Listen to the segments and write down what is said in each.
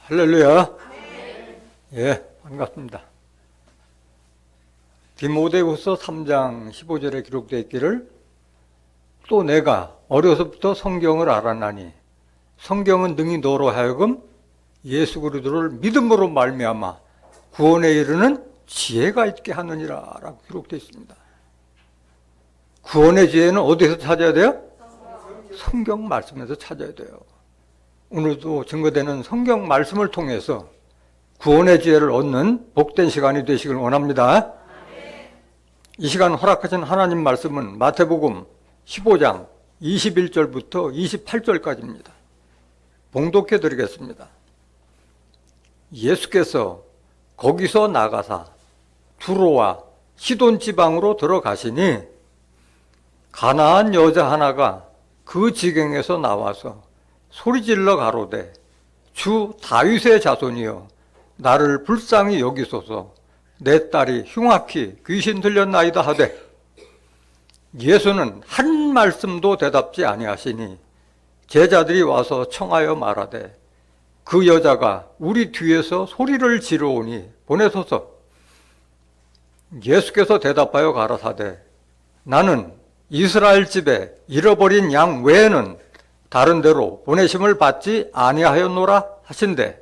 할렐루야. 예, 반갑습니다. 디모데후서 3장 15절에 기록되어 있기를 또 내가 어려서부터 성경을 알았나니 성경은 능히 너로 하여금 예수 그리스도를 믿음으로 말미암아 구원에 이르는 지혜가 있게 하느니라 라고 기록되어 있습니다. 구원의 지혜는 어디서 찾아야 돼요? 성경 말씀에서 찾아야 돼요. 오늘도 증거되는 성경 말씀을 통해서 구원의 지혜를 얻는 복된 시간이 되시길 원합니다. 이 시간 허락하신 하나님 말씀은 마태복음 15장 21절부터 28절까지입니다. 봉독해 드리겠습니다. 예수께서 거기서 나가사 두로와 시돈 지방으로 들어가시니 가나안 여자 하나가 그 지경에서 나와서 소리질러 가로되 주 다윗의 자손이여 나를 불쌍히 여기소서 내 딸이 흉악히 귀신 들렸나이다 하되 예수는 한 말씀도 대답지 아니하시니 제자들이 와서 청하여 말하되 그 여자가 우리 뒤에서 소리를 지르오니 보내소서. 예수께서 대답하여 가라사대 나는 이스라엘 집에 잃어버린 양 외에는 다른 데로 보내심을 받지 아니하였노라 하신대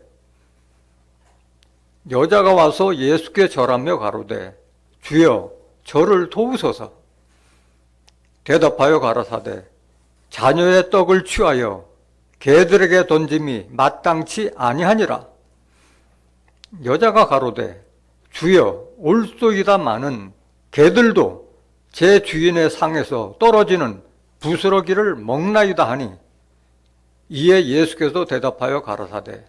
여자가 와서 예수께 절하며 가로되 주여 저를 도우소서. 대답하여 가라사대 자녀의 떡을 취하여 개들에게 던짐이 마땅치 아니하니라. 여자가 가로되 주여 올소이다마는 개들도 제 주인의 상에서 떨어지는 부스러기를 먹나이다 하니 이에 예수께서 대답하여 가라사대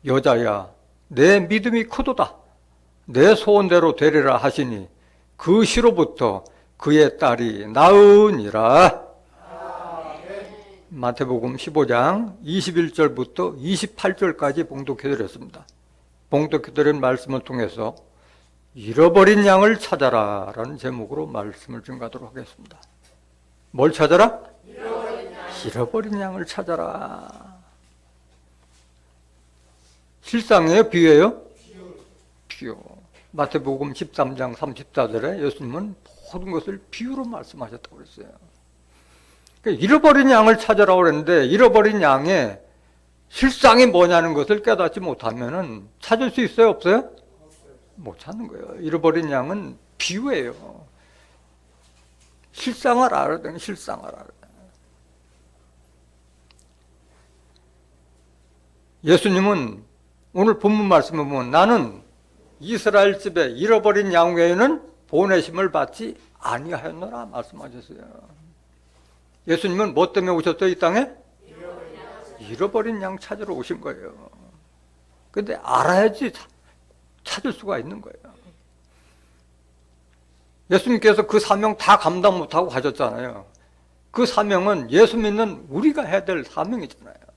여자야 내 믿음이 크도다. 내 소원대로 되리라 하시니 그 시로부터 그의 딸이 나으니라. 마태복음 15장 21절부터 28절까지 봉독해드렸습니다. 봉독해드린 말씀을 통해서 잃어버린 양을 찾아라 라는 제목으로 말씀을 증거하도록 하겠습니다. 뭘 찾아라? 잃어버린 양을 찾아라. 실상이에요? 비유예요? 비유. 마태복음 13장 34절에 예수님은 모든 것을 비유로 말씀하셨다고 그랬어요. 그러니까 잃어버린 양을 찾아라고 그랬는데 잃어버린 양의 실상이 뭐냐는 것을 깨닫지 못하면 찾을 수 있어요? 없어요? 못 찾는 거예요. 잃어버린 양은 비유예요. 실상을 알아야 돼요. 실상을 알아야 돼요. 예수님은 오늘 본문 말씀을 보면 나는 이스라엘 집에 잃어버린 양 외에는 보내심을 받지 아니하였노라 말씀하셨어요. 예수님은 뭐 때문에 오셨어요? 이 땅에? 잃어버린 양 찾으러 오신 거예요. 근데 알아야지 찾을 수가 있는 거예요. 예수님께서 그 사명 다 감당 못하고 가셨잖아요. 그 사명은 예수 믿는 우리가 해야 될 사명이잖아요.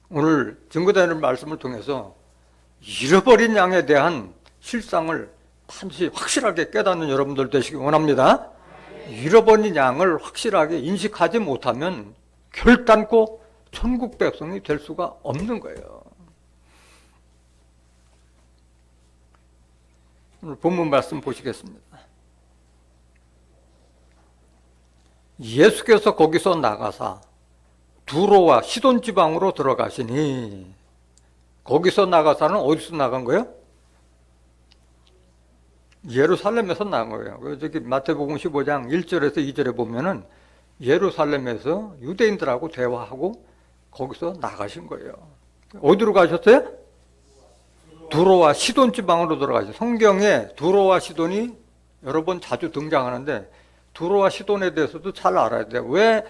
오늘 증거되는 말씀을 통해서 잃어버린 양에 대한 실상을 반드시 확실하게 깨닫는 여러분들 되시기 원합니다. 잃어버린 양을 확실하게 인식하지 못하면 결단코 천국 백성이 될 수가 없는 거예요. 오늘 본문 말씀 보시겠습니다. 예수께서 거기서 나가사 두로와 시돈 지방으로 들어가시니 거기서 나가사는 어디서 나간 거예요? 예루살렘에서 나간 거예요. 저기 마태복음 15장 1절에서 2절에 보면은 예루살렘에서 유대인들하고 대화하고 거기서 나가신 거예요. 어디로 가셨어요? 두로와 시돈 지방으로 들어가죠. 성경에 두로와 시돈이 여러 번 자주 등장하는데 두로와 시돈에 대해서도 잘 알아야 돼요. 왜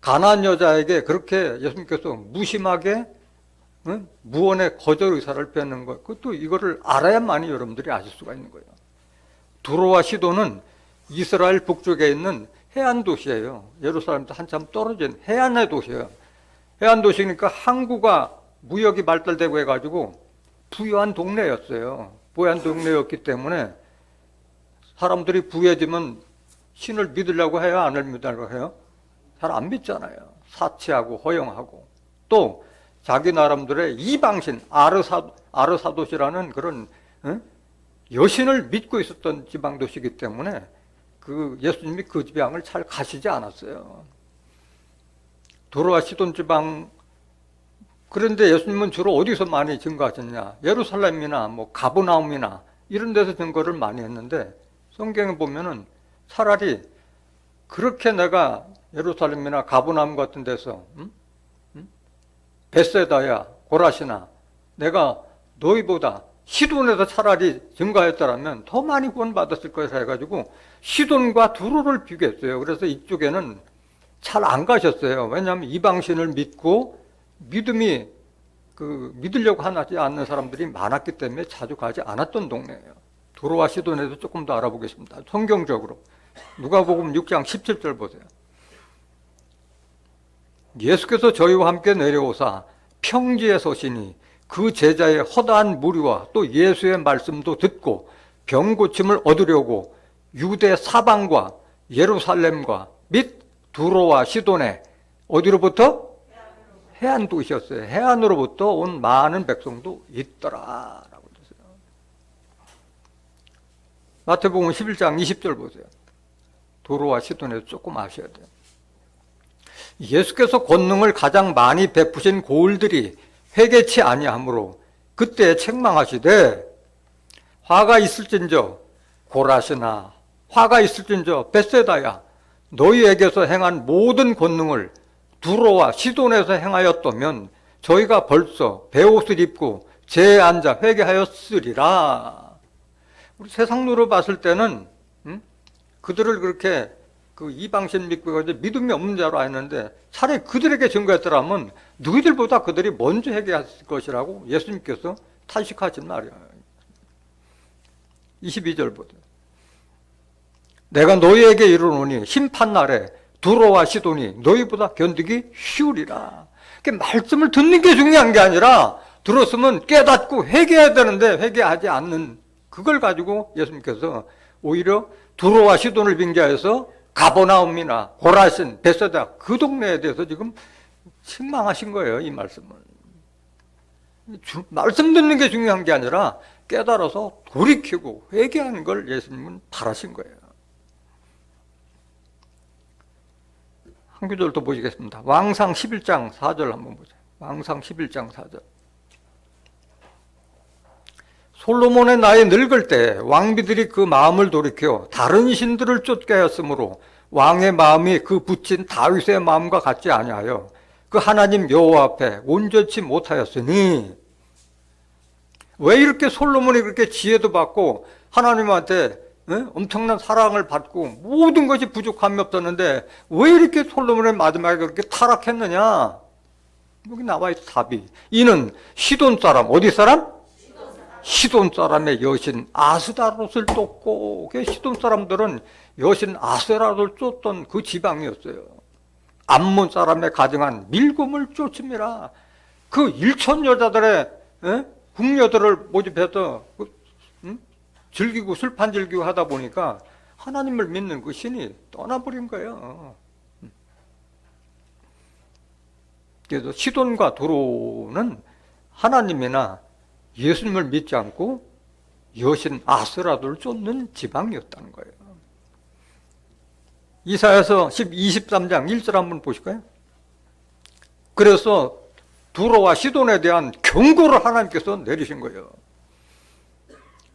가나안 여자에게 그렇게 예수님께서 무심하게 무언의 거절 의사를 표현한 거, 그것도 이거를 알아야만이 여러분들이 아실 수가 있는 거예요. 두로와 시돈은 이스라엘 북쪽에 있는 해안 도시예요. 예루살렘도 한참 떨어진 해안의 도시예요. 해안 도시니까 항구가 무역이 발달되고 해가지고 부유한 동네였어요. 부유한 동네였기 때문에 사람들이 부유해지면 신을 믿으려고 해요? 안 믿으려고 해요? 잘 안 믿잖아요. 사치하고 허영하고 또 자기 나름대로의 이방신 아르사도시라는 그런 여신을 믿고 있었던 지방도시이기 때문에 그 예수님이 그 지방을 잘 가시지 않았어요. 도로와 시돈 지방. 그런데 예수님은 주로 어디서 많이 증거하셨냐? 예루살렘이나 뭐 가버나움이나 이런 데서 증거를 많이 했는데, 성경에 보면은 차라리 그렇게 내가 예루살렘이나 가버나움 같은 데서 벳세다야 고라시나 내가 너희보다 시돈에서 차라리 증거했더라면 더 많이 구원받았을 것이라 해가지고 시돈과 두로를 비교했어요. 그래서 이쪽에는 잘 안 가셨어요. 왜냐하면 이방신을 믿고 믿으려고 하지 않는 사람들이 많았기 때문에 자주 가지 않았던 동네예요. 두로와 시돈에서 조금 더 알아보겠습니다. 성경적으로 누가복음 6장 17절 보세요. 예수께서 저희와 함께 내려오사 평지에 서시니 그 제자의 허다한 무리와 또 예수의 말씀도 듣고 병 고침을 얻으려고 유대 사방과 예루살렘과 및 두로와 시돈에 어디로부터? 해안 도시였어요. 해안으로부터 온 많은 백성도 있더라 라고 했어요. 마태복음 11장 20절 보세요. 두로와 시돈에서 조금 아셔야 돼요. 예수께서 권능을 가장 많이 베푸신 고을들이 회개치 아니하므로 그때 책망하시되 화가 있을진저 고라시나 화가 있을진저 벳세다야 너희에게서 행한 모든 권능을 두로와 시돈에서 행하였다면 저희가 벌써 베옷을 입고 제에 앉아 회개하였으리라. 우리 세상으로 봤을 때는 그들을 그렇게 그 이방신 믿고 믿음이 없는 자로 알았는데 차라리 그들에게 증거했더라면 너희들보다 그들이 먼저 회개했을 것이라고 예수님께서 탄식하신 말이에요. 22절 보세요. 내가 너희에게 이르노니 심판날에 두로와 시돈이 너희보다 견디기 쉬우리라. 말씀을 듣는 게 중요한 게 아니라 들었으면 깨닫고 회개해야 되는데 회개하지 않는 그걸 가지고 예수님께서 오히려 두로와 시돈을 빙자해서 가버나움이나 고라신, 벳세다 그 동네에 대해서 지금 실망하신 거예요. 이 말씀을. 말씀 듣는 게 중요한 게 아니라 깨달아서 돌이키고 회개하는 걸 예수님은 바라신 거예요. 한 구절 더 보시겠습니다. 왕상 11장 4절 한번 보세요. 왕상 11장 4절. 솔로몬의 나이 늙을 때 왕비들이 그 마음을 돌이켜 다른 신들을 쫓게 하였으므로 왕의 마음이 그 붙인 다윗의 마음과 같지 아니하여 그 하나님 여호와 앞에 온전치 못하였으니. 왜 이렇게 솔로몬이 그렇게 지혜도 받고 하나님한테 엄청난 사랑을 받고 모든 것이 부족함이 없었는데 왜 이렇게 솔로몬의 마지막에 그렇게 타락했느냐? 여기 나와 있어 답이. 이는 시돈 사람, 어디 사람? 시돈 사람의 여신 아스다롯을 쫓고, 시돈 사람들은 여신 아스다롯을 쫓던 그 지방이었어요. 암몬 사람의 가정한 밀곰을 쫓음이라. 그 일천 여자들의 궁녀들을 모집해서 즐기고 술판 즐기고 하다 보니까 하나님을 믿는 그 신이 떠나버린 거예요. 그래서 시돈과 두로는 하나님이나 예수님을 믿지 않고 여신 아스라도를 쫓는 지방이었다는 거예요. 이사야서 23장 1절 한번 보실까요? 그래서 두로와 시돈에 대한 경고를 하나님께서 내리신 거예요.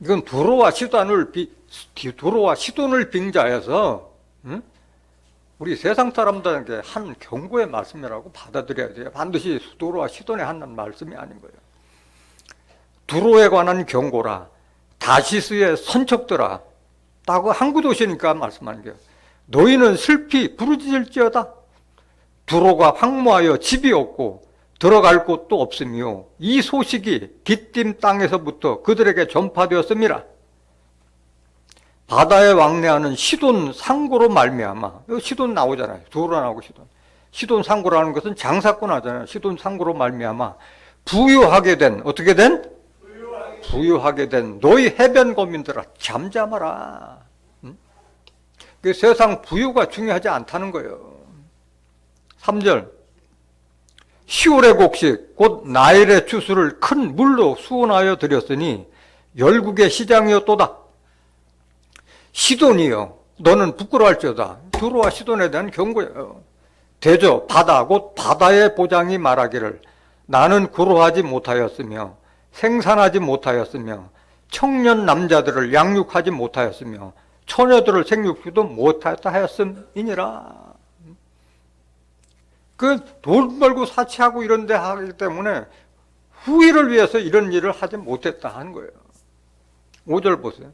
이건 두로와 시돈을 빙자해서 우리 세상 사람들에게 한 경고의 말씀이라고 받아들여야 돼요. 반드시 두로와 시돈에 한 말씀이 아닌 거예요. 두로에 관한 경고라, 다시스의 선척들아, 라고 항구도시니까 말씀하는 거예요. 너희는 슬피 부르짖을지어다. 두로가 황무하여 집이 없고 들어갈 곳도 없으며 이 소식이 깃딤 땅에서부터 그들에게 전파되었음이라. 바다에 왕래하는 시돈 상고로 말미암아. 여기 시돈 나오잖아요. 두로 나오고 시돈. 시돈 상고라는 것은 장사꾼 하잖아요. 시돈 상고로 말미암아 부유하게 된, 어떻게 된? 부유하게 된 너희 해변 거민들아 잠잠하라. 그 세상 부유가 중요하지 않다는 거예요. 3절. 시올의 곡식 곧 나일의 추수를 큰 물로 수원하여 드렸으니 열국의 시장이었도다. 시돈이여 너는 부끄러워할지어다. 두로와 시돈에 대한 경고예요. 대저 바다 곧 바다의 보장이 말하기를 나는 구로하지 못하였으며 생산하지 못하였으며 청년 남자들을 양육하지 못하였으며 처녀들을 생육지도 못하였다 하였음이니라. 그 돈 벌고 사치하고 이런 데 하기 때문에 후일을 위해서 이런 일을 하지 못했다 하는 거예요. 5절 보세요.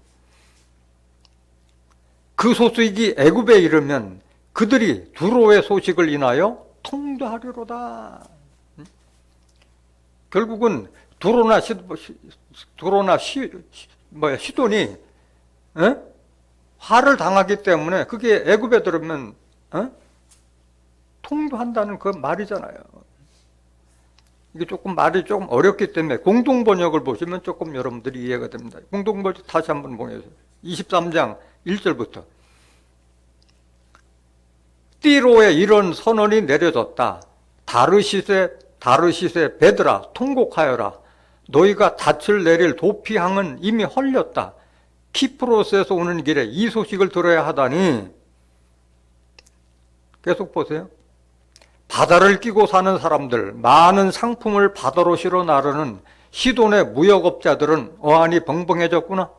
그 소식이 애굽에 이르면 그들이 두로의 소식을 인하여 통도하리로다. 결국은 두로나 시돈이 화를 당하기 때문에 그게 애굽에 들으면 통도한다는 그 말이잖아요. 이게 말이 조금 어렵기 때문에 공동번역을 보시면 조금 여러분들이 이해가 됩니다. 공동번역 다시 한번 보세요. 23장 1절부터. 띠로에 이런 선언이 내려졌다. 다르시세 베드라 통곡하여라. 너희가 닻을 내릴 도피항은 이미 헐렸다. 키프로스에서 오는 길에 이 소식을 들어야 하다니. 계속 보세요. 바다를 끼고 사는 사람들, 많은 상품을 바다로 실어 나르는 시돈의 무역업자들은 어안이 벙벙해졌구나.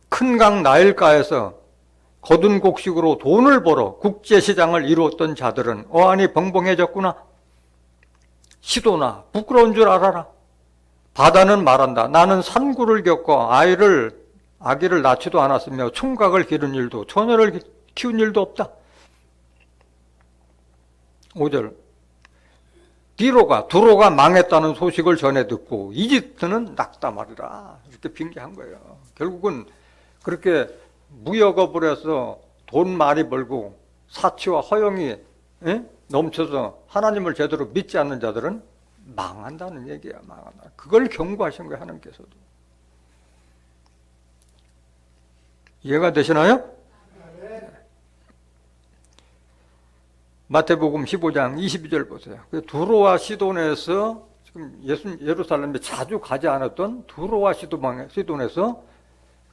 큰 강 나일가에서 거둔 곡식으로 돈을 벌어 국제시장을 이루었던 자들은 어안이 벙벙해졌구나. 시돈아, 부끄러운 줄 알아라. 바다는 말한다. 나는 산구를 겪어 아기를 낳지도 않았으며 총각을 기른 일도 처녀를 키운 일도 없다. 5절. 두로가 망했다는 소식을 전해 듣고 이집트는 낙담하리라. 이렇게 빙계한 거예요. 결국은 그렇게 무역업을 해서 돈 많이 벌고 사치와 허영이 넘쳐서 하나님을 제대로 믿지 않는 자들은 망한다는 얘기야. 망한다. 그걸 경고하신 거예요. 하나님께서도. 이해가 되시나요? 마태복음 15장 22절 보세요. 두로와 시돈에서 지금 예루살렘에 자주 가지 않았던 두로와 시돈에서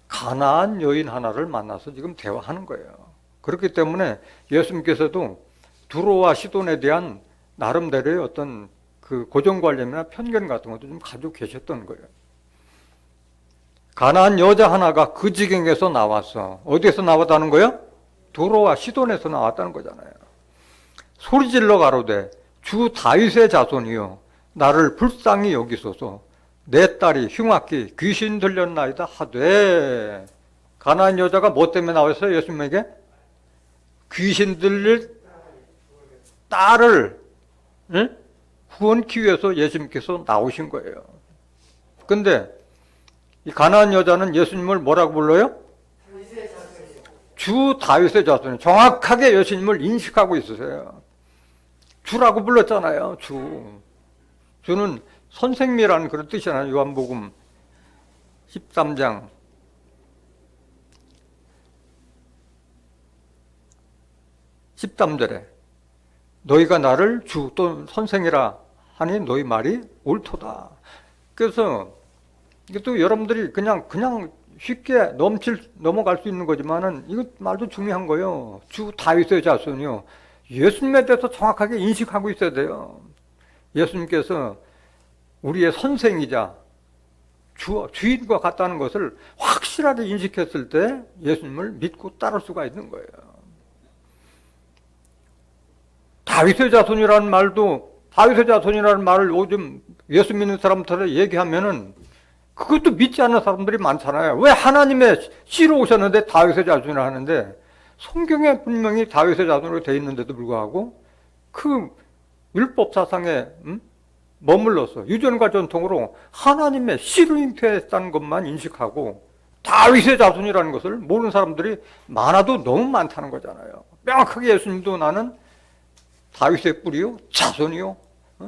가나안 여인 하나를 만나서 지금 대화하는 거예요. 그렇기 때문에 예수님께서도 두로와 시돈에 대한 나름대로의 어떤 그 고정관념이나 편견 같은 것도 좀 가지고 계셨던 거예요. 가나안 여자 하나가 그 지경에서 나왔어. 어디에서 나왔다는 거예요? 두로와 시돈에서 나왔다는 거잖아요. 소리질러 가로되 주 다윗의 자손이여 나를 불쌍히 여기소서. 내 딸이 흉악히 귀신 들렸나이다 하되. 가나안 여자가 뭐 때문에 나왔어요? 예수님에게? 귀신 들릴 딸을 구원하기 위해서 예수님께서 나오신 거예요. 근데 이 가나안 여자는 예수님을 뭐라고 불러요? 주 다윗의 자손이에요. 정확하게 예수님을 인식하고 있으세요. 주라고 불렀잖아요. 주는 선생님이라는 그런 뜻이잖아요. 요한복음 13장 13절에 너희가 나를 주 또는 선생이라 하니 너희 말이 옳도다. 그래서 이게 또 여러분들이 그냥 쉽게 넘어갈 수 있는 거지만은 이거 말도 중요한 거예요. 주 다윗의 자손이요. 예수님에 대해서 정확하게 인식하고 있어야 돼요. 예수님께서 우리의 선생이자 주인과 같다는 것을 확실하게 인식했을 때 예수님을 믿고 따를 수가 있는 거예요. 다윗의 자손이라는 말을 요즘 예수 믿는 사람들 얘기하면은 그것도 믿지 않는 사람들이 많잖아요. 왜 하나님의 씨로 오셨는데 다윗의 자손이라 하는데 성경에 분명히 다윗의 자손으로 되어 있는데도 불구하고 그 율법 사상에 머물러서 유전과 전통으로 하나님의 씨로 잉태했다는 것만 인식하고 다윗의 자손이라는 것을 모르는 사람들이 많아도 너무 많다는 거잖아요. 명확하게 예수님도 나는 다윗의 뿌리요 자손이요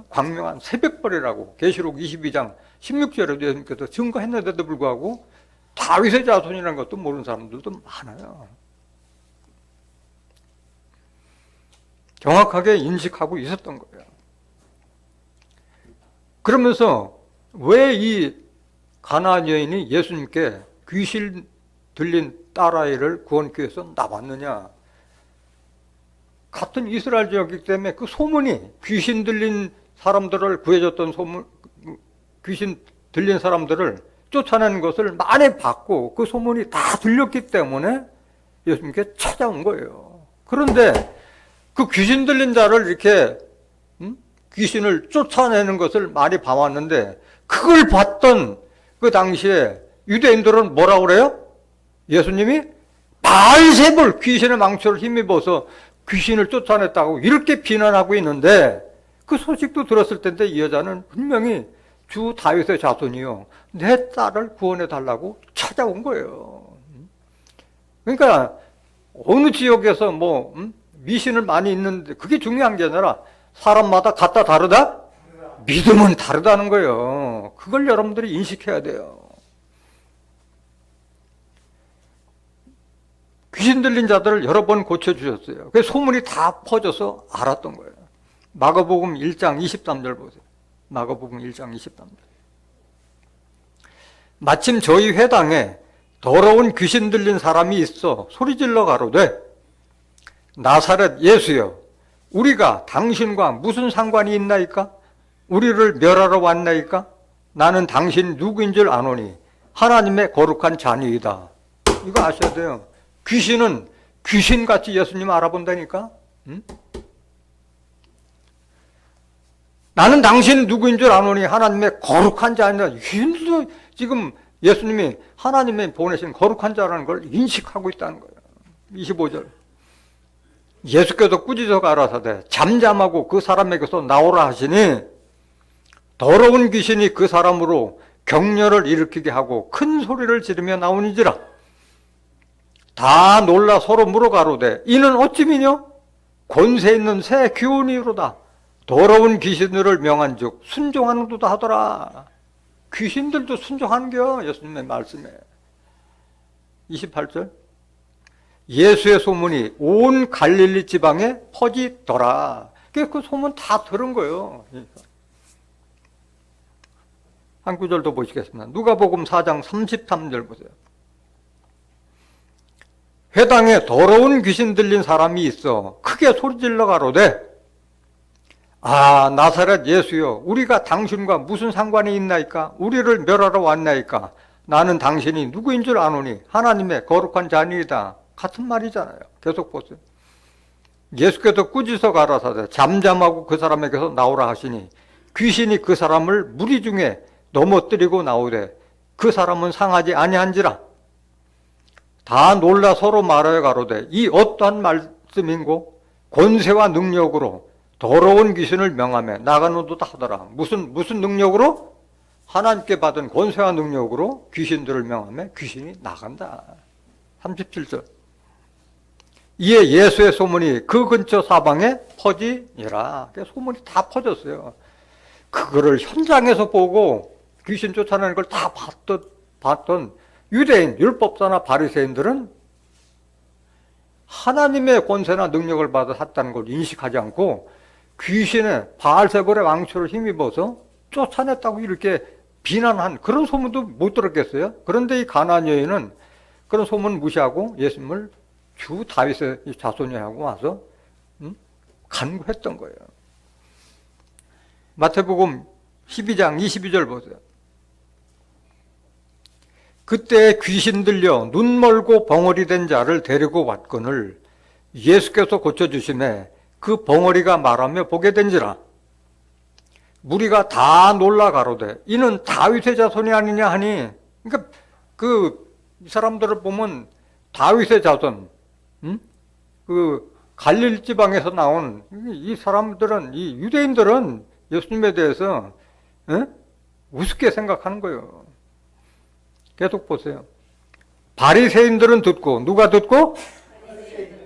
광명한 새벽벌이라고 계시록 22장 16절에도 예수님께서 증거했는데도 불구하고 다윗의 자손이라는 것도 모르는 사람들도 많아요. 정확하게 인식하고 있었던 거예요. 그러면서 왜 이 가나안 여인이 예수님께 귀신 들린 딸아이를 구원하기 위해서 나왔느냐? 같은 이스라엘 지역이기 때문에 그 소문이 귀신 들린 사람들을 구해줬던 소문, 귀신 들린 사람들을 쫓아내는 것을 많이 봤고 그 소문이 다 들렸기 때문에 예수님께 찾아온 거예요. 그런데 그 귀신 들린 자를 이렇게 귀신을 쫓아내는 것을 많이 봐왔는데 그걸 봤던 그 당시에 유대인들은 뭐라고 그래요? 예수님이 바알세불 귀신의 망초를 힘입어서 귀신을 쫓아냈다고 이렇게 비난하고 있는데 그 소식도 들었을 텐데 이 여자는 분명히 주 다윗의 자손이요, 내 딸을 구원해 달라고 찾아온 거예요. 그러니까 어느 지역에서 미신을 많이 있는데 그게 중요한 게 아니라 사람마다 같다 다르다? 믿음은 다르다는 거예요. 그걸 여러분들이 인식해야 돼요. 귀신 들린 자들을 여러 번 고쳐주셨어요. 그래서 소문이 다 퍼져서 알았던 거예요. 마가복음 1장 23절 보세요. 마가복음 1장 23절. 마침 저희 회당에 더러운 귀신 들린 사람이 있어 소리질러 가로되 나사렛 예수여, 우리가 당신과 무슨 상관이 있나이까? 우리를 멸하러 왔나이까? 나는 당신 누구인 줄 아노니 하나님의 거룩한 자녀이다. 이거 아셔야 돼요. 귀신은 귀신같이 예수님 알아본다니까? 응? 나는 당신 누구인 줄 아노니 하나님의 거룩한 자녀이다. 이들도 지금 예수님이 하나님이 보내신 거룩한 자라는 걸 인식하고 있다는 거예요. 25절. 예수께서 꾸짖어 가라사대 잠잠하고 그 사람에게서 나오라 하시니 더러운 귀신이 그 사람으로 격렬을 일으키게 하고 큰 소리를 지르며 나오니지라. 다 놀라 서로 물어가로되 이는 어찌미뇨? 권세 있는 새 기운이로다. 더러운 귀신들을 명한즉 순종하는도다 하더라. 귀신들도 순종하는겨, 예수님의 말씀에. 28절. 예수의 소문이 온 갈릴리 지방에 퍼지더라. 그 소문 다 들은 거예요. 한 구절 더 보시겠습니다. 누가복음 4장 33절 보세요. 회당에 더러운 귀신 들린 사람이 있어 크게 소리질러 가로되 아, 나사렛 예수여, 우리가 당신과 무슨 상관이 있나이까? 우리를 멸하러 왔나이까? 나는 당신이 누구인 줄 아노니 하나님의 거룩한 자녀이다. 같은 말이잖아요. 계속 보세요. 예수께서 꾸짖어 가라사대 잠잠하고 그 사람에게서 나오라 하시니 귀신이 그 사람을 무리 중에 넘어뜨리고 나오되 그 사람은 상하지 아니한지라. 다 놀라 서로 말하여 가로되 이 어떠한 말씀인고? 권세와 능력으로 더러운 귀신을 명하며 나가는도다 하더라. 무슨 능력으로? 하나님께 받은 권세와 능력으로 귀신들을 명하며 귀신이 나간다. 37절. 이에 예수의 소문이 그 근처 사방에 퍼지니라. 소문이 다 퍼졌어요. 그거를 현장에서 보고 귀신 쫓아내는 걸 다 봤던 유대인, 율법사나 바리새인들은 하나님의 권세나 능력을 받아 샀다는 걸 인식하지 않고 귀신의 바알세불의 왕초를 힘입어서 쫓아냈다고 이렇게 비난한 그런 소문도 못 들었겠어요? 그런데 이 가나안 여인은 그런 소문 무시하고 예수님을 주 다윗의 자손이라고 와서 간구했던 거예요. 마태복음 12장 22절 보세요. 그때 귀신 들려 눈 멀고 벙어리 된 자를 데리고 왔거늘 예수께서 고쳐주심에 그 벙어리가 말하며 보게 된지라. 무리가 다 놀라 가로되 이는 다윗의 자손이 아니냐 하니, 그러니까 이 사람들을 보면 다윗의 자손, 그 갈릴리 지방에서 나온 이 사람들은, 이 유대인들은 예수님에 대해서 우습게 생각하는 거예요. 계속 보세요. 바리새인들은 듣고, 누가 듣고?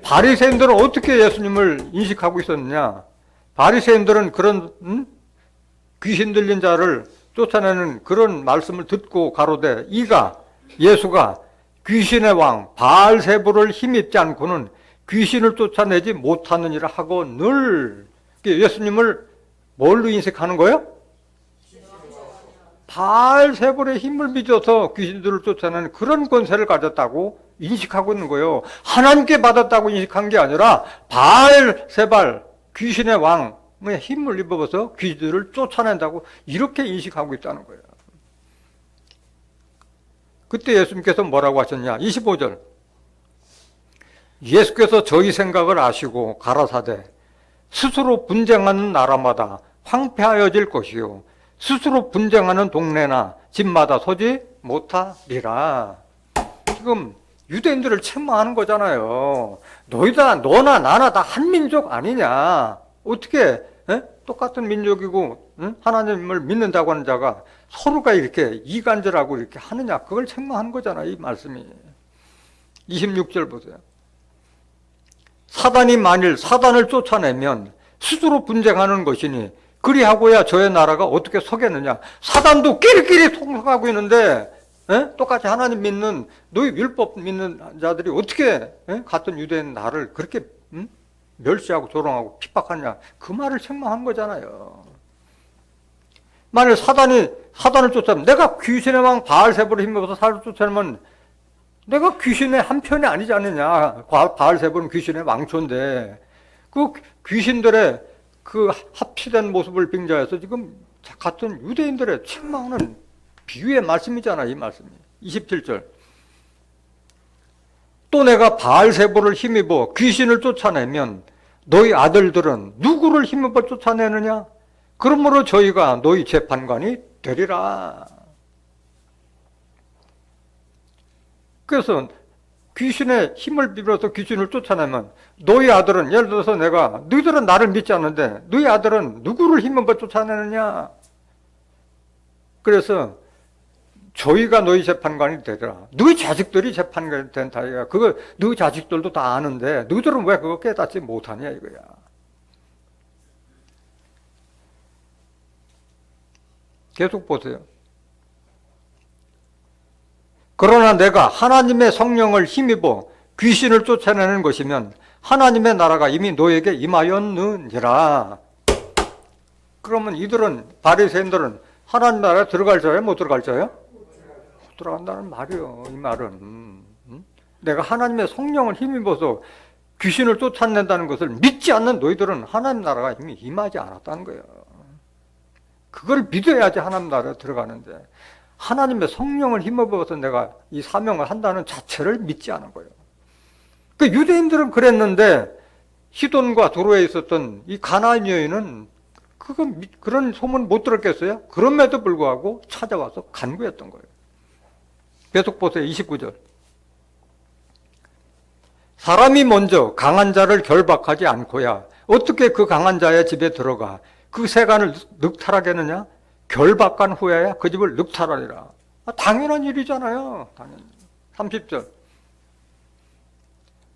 바리새인들은 어떻게 예수님을 인식하고 있었느냐? 바리새인들은 그런 귀신 들린 자를 쫓아내는 그런 말씀을 듣고 가로되 예수가 귀신의 왕 바알세불을 힘입지 않고는 귀신을 쫓아내지 못하느니라 하고 늘 예수님을 뭘로 인식하는 거예요? 바알세불의 힘을 믿어서 귀신들을 쫓아내는 그런 권세를 가졌다고 인식하고 있는 거예요. 하나님께 받았다고 인식한 게 아니라 바알세발 귀신의 왕의 힘을 입어서 귀신들을 쫓아낸다고 이렇게 인식하고 있다는 거예요. 그때 예수님께서 뭐라고 하셨냐? 25절. 예수께서 저희 생각을 아시고 가라사대 스스로 분쟁하는 나라마다 황폐하여질 것이요 스스로 분쟁하는 동네나 집마다 서지 못하리라. 지금 유대인들을 책망하는 거잖아요. 너나 나나 다 한 민족 아니냐. 어떻게 똑같은 민족이고 하나님을 믿는다고 하는 자가 서로가 이렇게 이간질하고 이렇게 하느냐. 그걸 책망하는 거잖아요. 이 말씀이. 26절 보세요. 사단이 만일 사단을 쫓아내면 스스로 분쟁하는 것이니 그리하고야 저의 나라가 어떻게 서겠느냐. 사단도 끼리끼리 통속하고 있는데 똑같이 하나님 믿는 너희 율법 믿는 자들이 어떻게 같은 유대인 나를 그렇게 멸시하고 조롱하고 핍박하냐. 그 말을 책망한 거잖아요. 만일 사단을 쫓아내면 내가 귀신의 왕 바알세불을 힘입어서 사단을 쫓아내면 내가 귀신의 한 편이 아니지 않느냐. 바알세불은 귀신의 왕초인데 그 귀신들의 그 합치된 모습을 빙자해서 지금 같은 유대인들의 책망하는 비유의 말씀이잖아. 이 말씀이. 27절. 또 내가 바알세불을 힘입어 귀신을 쫓아내면 너희 아들들은 누구를 힘입어 쫓아내느냐? 그러므로 저희가 너희 재판관이 되리라. 그래서 귀신의 힘을 빌어서 귀신을 쫓아내면 너희 아들은, 예를 들어서 내가 너희들은 나를 믿지 않는데 너희 아들은 누구를 힘입어 쫓아내느냐? 그래서 저희가 너희 재판관이 되리라. 너희 자식들이 재판관이 된다. 그거 너희 자식들도 다 아는데 너희들은 왜 그거 깨닫지 못하냐 이거야. 계속 보세요. 그러나 내가 하나님의 성령을 힘입어 귀신을 쫓아내는 것이면 하나님의 나라가 이미 너에게 임하였느니라. 그러면 이들은, 바리새인들은 하나님 나라에 들어갈 자예요? 못 들어갈 자예요? 못 들어간다는 말이요. 이 말은 내가 하나님의 성령을 힘입어서 귀신을 쫓아낸다는 것을 믿지 않는 너희들은 하나님 나라가 이미 임하지 않았다는 거예요. 그걸 믿어야지 하나님 나라에 들어가는데 하나님의 성령을 힘입어서 내가 이 사명을 한다는 자체를 믿지 않은 거예요. 그 유대인들은 그랬는데 시돈과 도로에 있었던 이 가나안 여인은 그런 소문 못 들었겠어요? 그럼에도 불구하고 찾아와서 간구했던 거예요. 계속 보세요. 29절. 사람이 먼저 강한 자를 결박하지 않고야 어떻게 그 강한 자의 집에 들어가 그 세간을 늑탈하겠느냐? 결박한 후에야 그 집을 늑탈하리라. 당연한 일이잖아요. 당연히. 30절.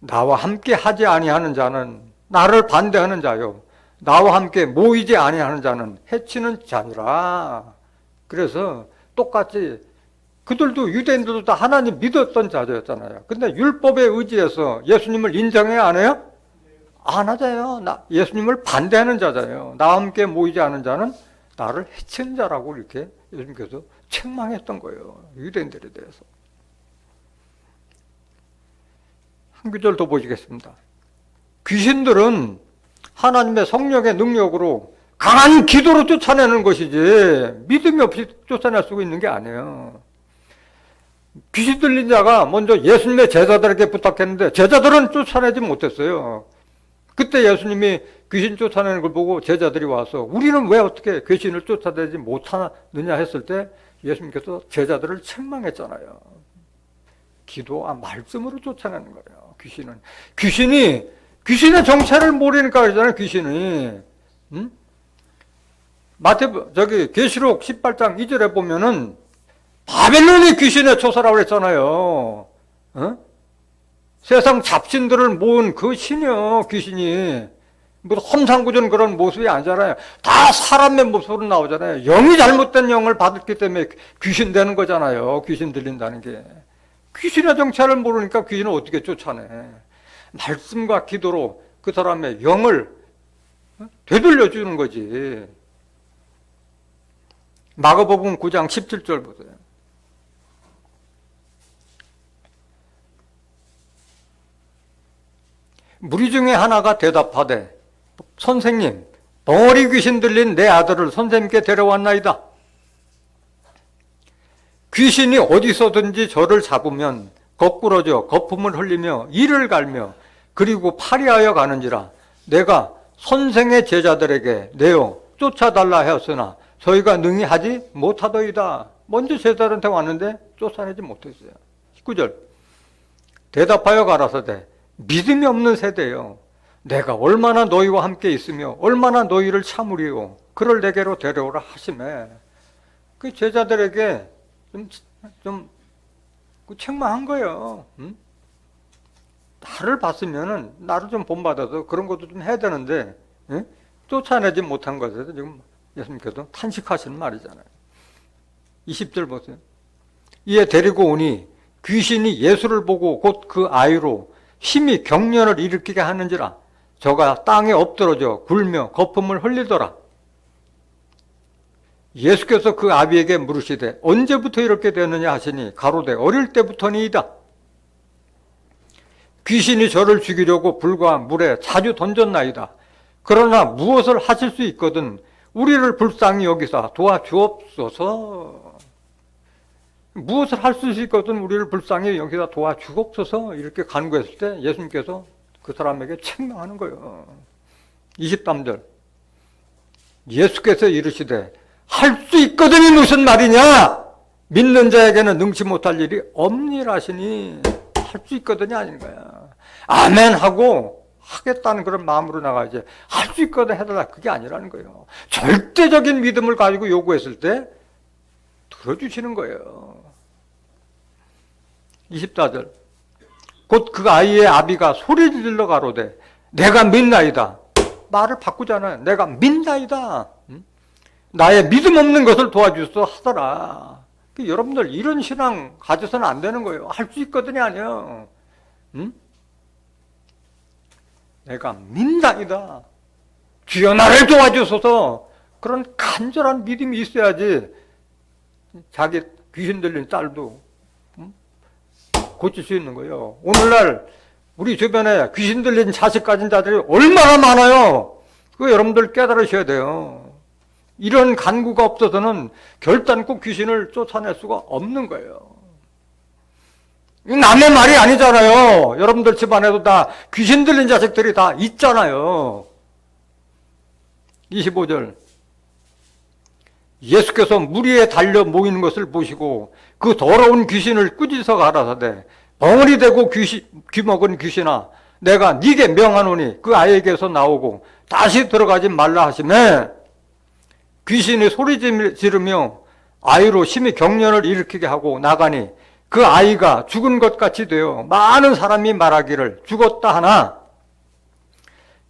나와 함께 하지 아니하는 자는 나를 반대하는 자요. 나와 함께 모이지 아니하는 자는 해치는 자니라. 그래서 똑같이 그들도 유대인들도 다 하나님 믿었던 자들이었잖아요. 근데 율법에 의지해서 예수님을 인정해야 안 해요? 안 하잖아요. 예수님을 반대하는 자잖아요. 나와 함께 모이지 않은 자는 나를 해치는 자라고 이렇게 예수님께서 책망했던 거예요. 유대인들에 대해서. 한 구절 더 보시겠습니다. 귀신들은 하나님의 성령의 능력으로 강한 기도로 쫓아내는 것이지 믿음이 없이 쫓아낼 수 있는 게 아니에요. 귀신 들린 자가 먼저 예수님의 제자들에게 부탁했는데 제자들은 쫓아내지 못했어요. 그때 예수님이 귀신 쫓아내는 걸 보고 제자들이 와서 우리는 왜 어떻게 귀신을 쫓아내지 못하느냐 했을 때 예수님께서 제자들을 책망했잖아요. 기도와 말씀으로 쫓아내는 거예요. 귀신의 정체를 모르니까 그러잖아요. 귀신이. 계시록 18장 2절에 보면은 바벨론이 귀신의 초사라고 그랬잖아요. 세상 잡신들을 모은 그 신이요, 귀신이. 뭐 험상궂은 그런 모습이 아니잖아요. 다 사람의 모습으로 나오잖아요. 영이 잘못된 영을 받았기 때문에 귀신 되는 거잖아요. 귀신 들린다는 게. 귀신의 정체를 모르니까 귀신을 어떻게 쫓아내. 말씀과 기도로 그 사람의 영을 되돌려 주는 거지. 마가복음 9장 17절 보세요. 무리 중에 하나가 대답하되 선생님, 덩어리 귀신 들린 내 아들을 선생님께 데려왔나이다. 귀신이 어디서든지 저를 잡으면 거꾸러져 거품을 흘리며 이를 갈며 그리고 파리하여 가는지라 내가 선생의 제자들에게 내어 쫓아달라 하였으나 저희가 능히 하지 못하더이다. 먼저 제자들한테 왔는데 쫓아내지 못했어요. 19절 대답하여 가라사대 믿음이 없는 세대요. 내가 얼마나 너희와 함께 있으며 얼마나 너희를 참으리요. 그를 내게로 데려오라 하시매. 그 제자들에게 좀 책망한 거예요. 응? 나를 봤으면은 나를 좀 본받아서 그런 것도 좀 해야 되는데 응? 쫓아내지 못한 것에서 지금 예수님께서 탄식하시는 말이잖아요. 20절 보세요. 이에 데리고 오니 귀신이 예수를 보고 곧 그 아이로 심히 경련을 일으키게 하는지라 저가 땅에 엎드러져 굴며 거품을 흘리더라. 예수께서 그 아비에게 물으시되 언제부터 이렇게 되느냐 하시니 가로되 어릴 때부터니이다. 귀신이 저를 죽이려고 불과 물에 자주 던졌나이다. 그러나 무엇을 하실 수 있거든 우리를 불쌍히 여기사 도와주옵소서. 무엇을 할 수 있거든 우리를 불쌍히 여기사 도와주옵소서. 이렇게 간구했을 때 예수님께서 그 사람에게 책망하는 거예요. 23절 예수께서 이르시되 할 수 있거든이 무슨 말이냐? 믿는 자에게는 능치 못할 일이 없니라 하시니 할 수 있거든이 아닌 거야. 아멘 하고 하겠다는 그런 마음으로 나가야지 할 수 있거든 해달라 그게 아니라는 거예요. 절대적인 믿음을 가지고 요구했을 때 들어주시는 거예요. 24절 곧 그 아이의 아비가 소리 질러 가로되 내가 믿나이다. 말을 바꾸잖아요. 내가 믿나이다. 나의 믿음 없는 것을 도와주소 하더라. 여러분들 이런 신앙 가져서는 안 되는 거예요. 할 수 있거든이 아니에요. 내가 믿나이다. 주여 나를 도와주소서. 그런 간절한 믿음이 있어야지 자기 귀신 들린 딸도 고칠 수 있는 거예요. 오늘날 우리 주변에 귀신 들린 자식 가진 자들이 얼마나 많아요. 그거 여러분들 깨달으셔야 돼요. 이런 간구가 없어서는 결단코 귀신을 쫓아낼 수가 없는 거예요. 남의 말이 아니잖아요. 여러분들 집안에도 다 귀신 들린 자식들이 다 있잖아요. 25절 예수께서 무리에 달려 모이는 것을 보시고 그 더러운 귀신을 꾸짖어 가라사대 벙어리 대고 귀먹은 귀신아 내가 네게 명하노니 그 아이에게서 나오고 다시 들어가지 말라 하시매 귀신이 소리 지르며 아이로 심히 경련을 일으키게 하고 나가니 그 아이가 죽은 것 같이 되어 많은 사람이 말하기를 죽었다 하나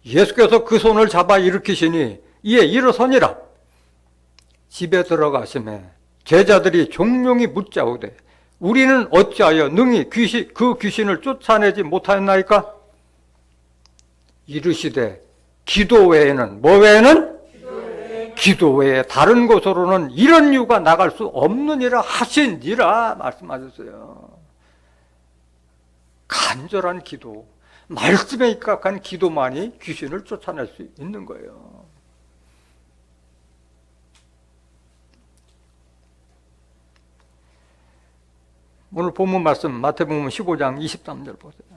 예수께서 그 손을 잡아 일으키시니 이에 일어서니라. 집에 들어가시매 제자들이 종용이 묻자오되 우리는 어찌하여 능히 그 귀신을 쫓아내지 못하였나이까? 이르시되 기도 외에는 뭐 외에는? 기도 외에 다른 곳으로는 이런 유가 나갈 수 없느니라 하시니라 말씀하셨어요. 간절한 기도, 말씀에 입각한 기도만이 귀신을 쫓아낼 수 있는 거예요. 오늘 본문 말씀 마태복음 15장 23절 보세요.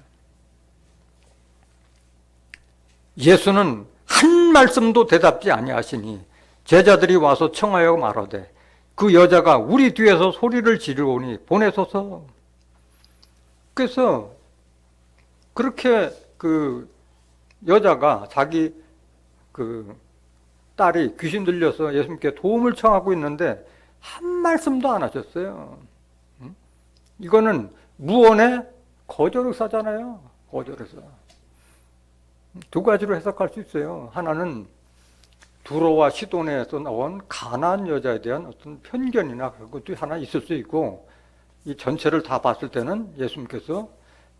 예수는 한 말씀도 대답지 아니하시니 제자들이 와서 청하여 말하되 그 여자가 우리 뒤에서 소리를 지르오니 보내소서. 그래서 그렇게 그 여자가 자기 그 딸이 귀신 들려서 예수님께 도움을 청하고 있는데 한 말씀도 안 하셨어요. 이거는 무언의 거절의사잖아요. 거절의사. 두 가지로 해석할 수 있어요. 하나는 두로와 시돈에서 나온 가나안 여자에 대한 어떤 편견이나 그것도 하나 있을 수 있고, 이 전체를 다 봤을 때는 예수님께서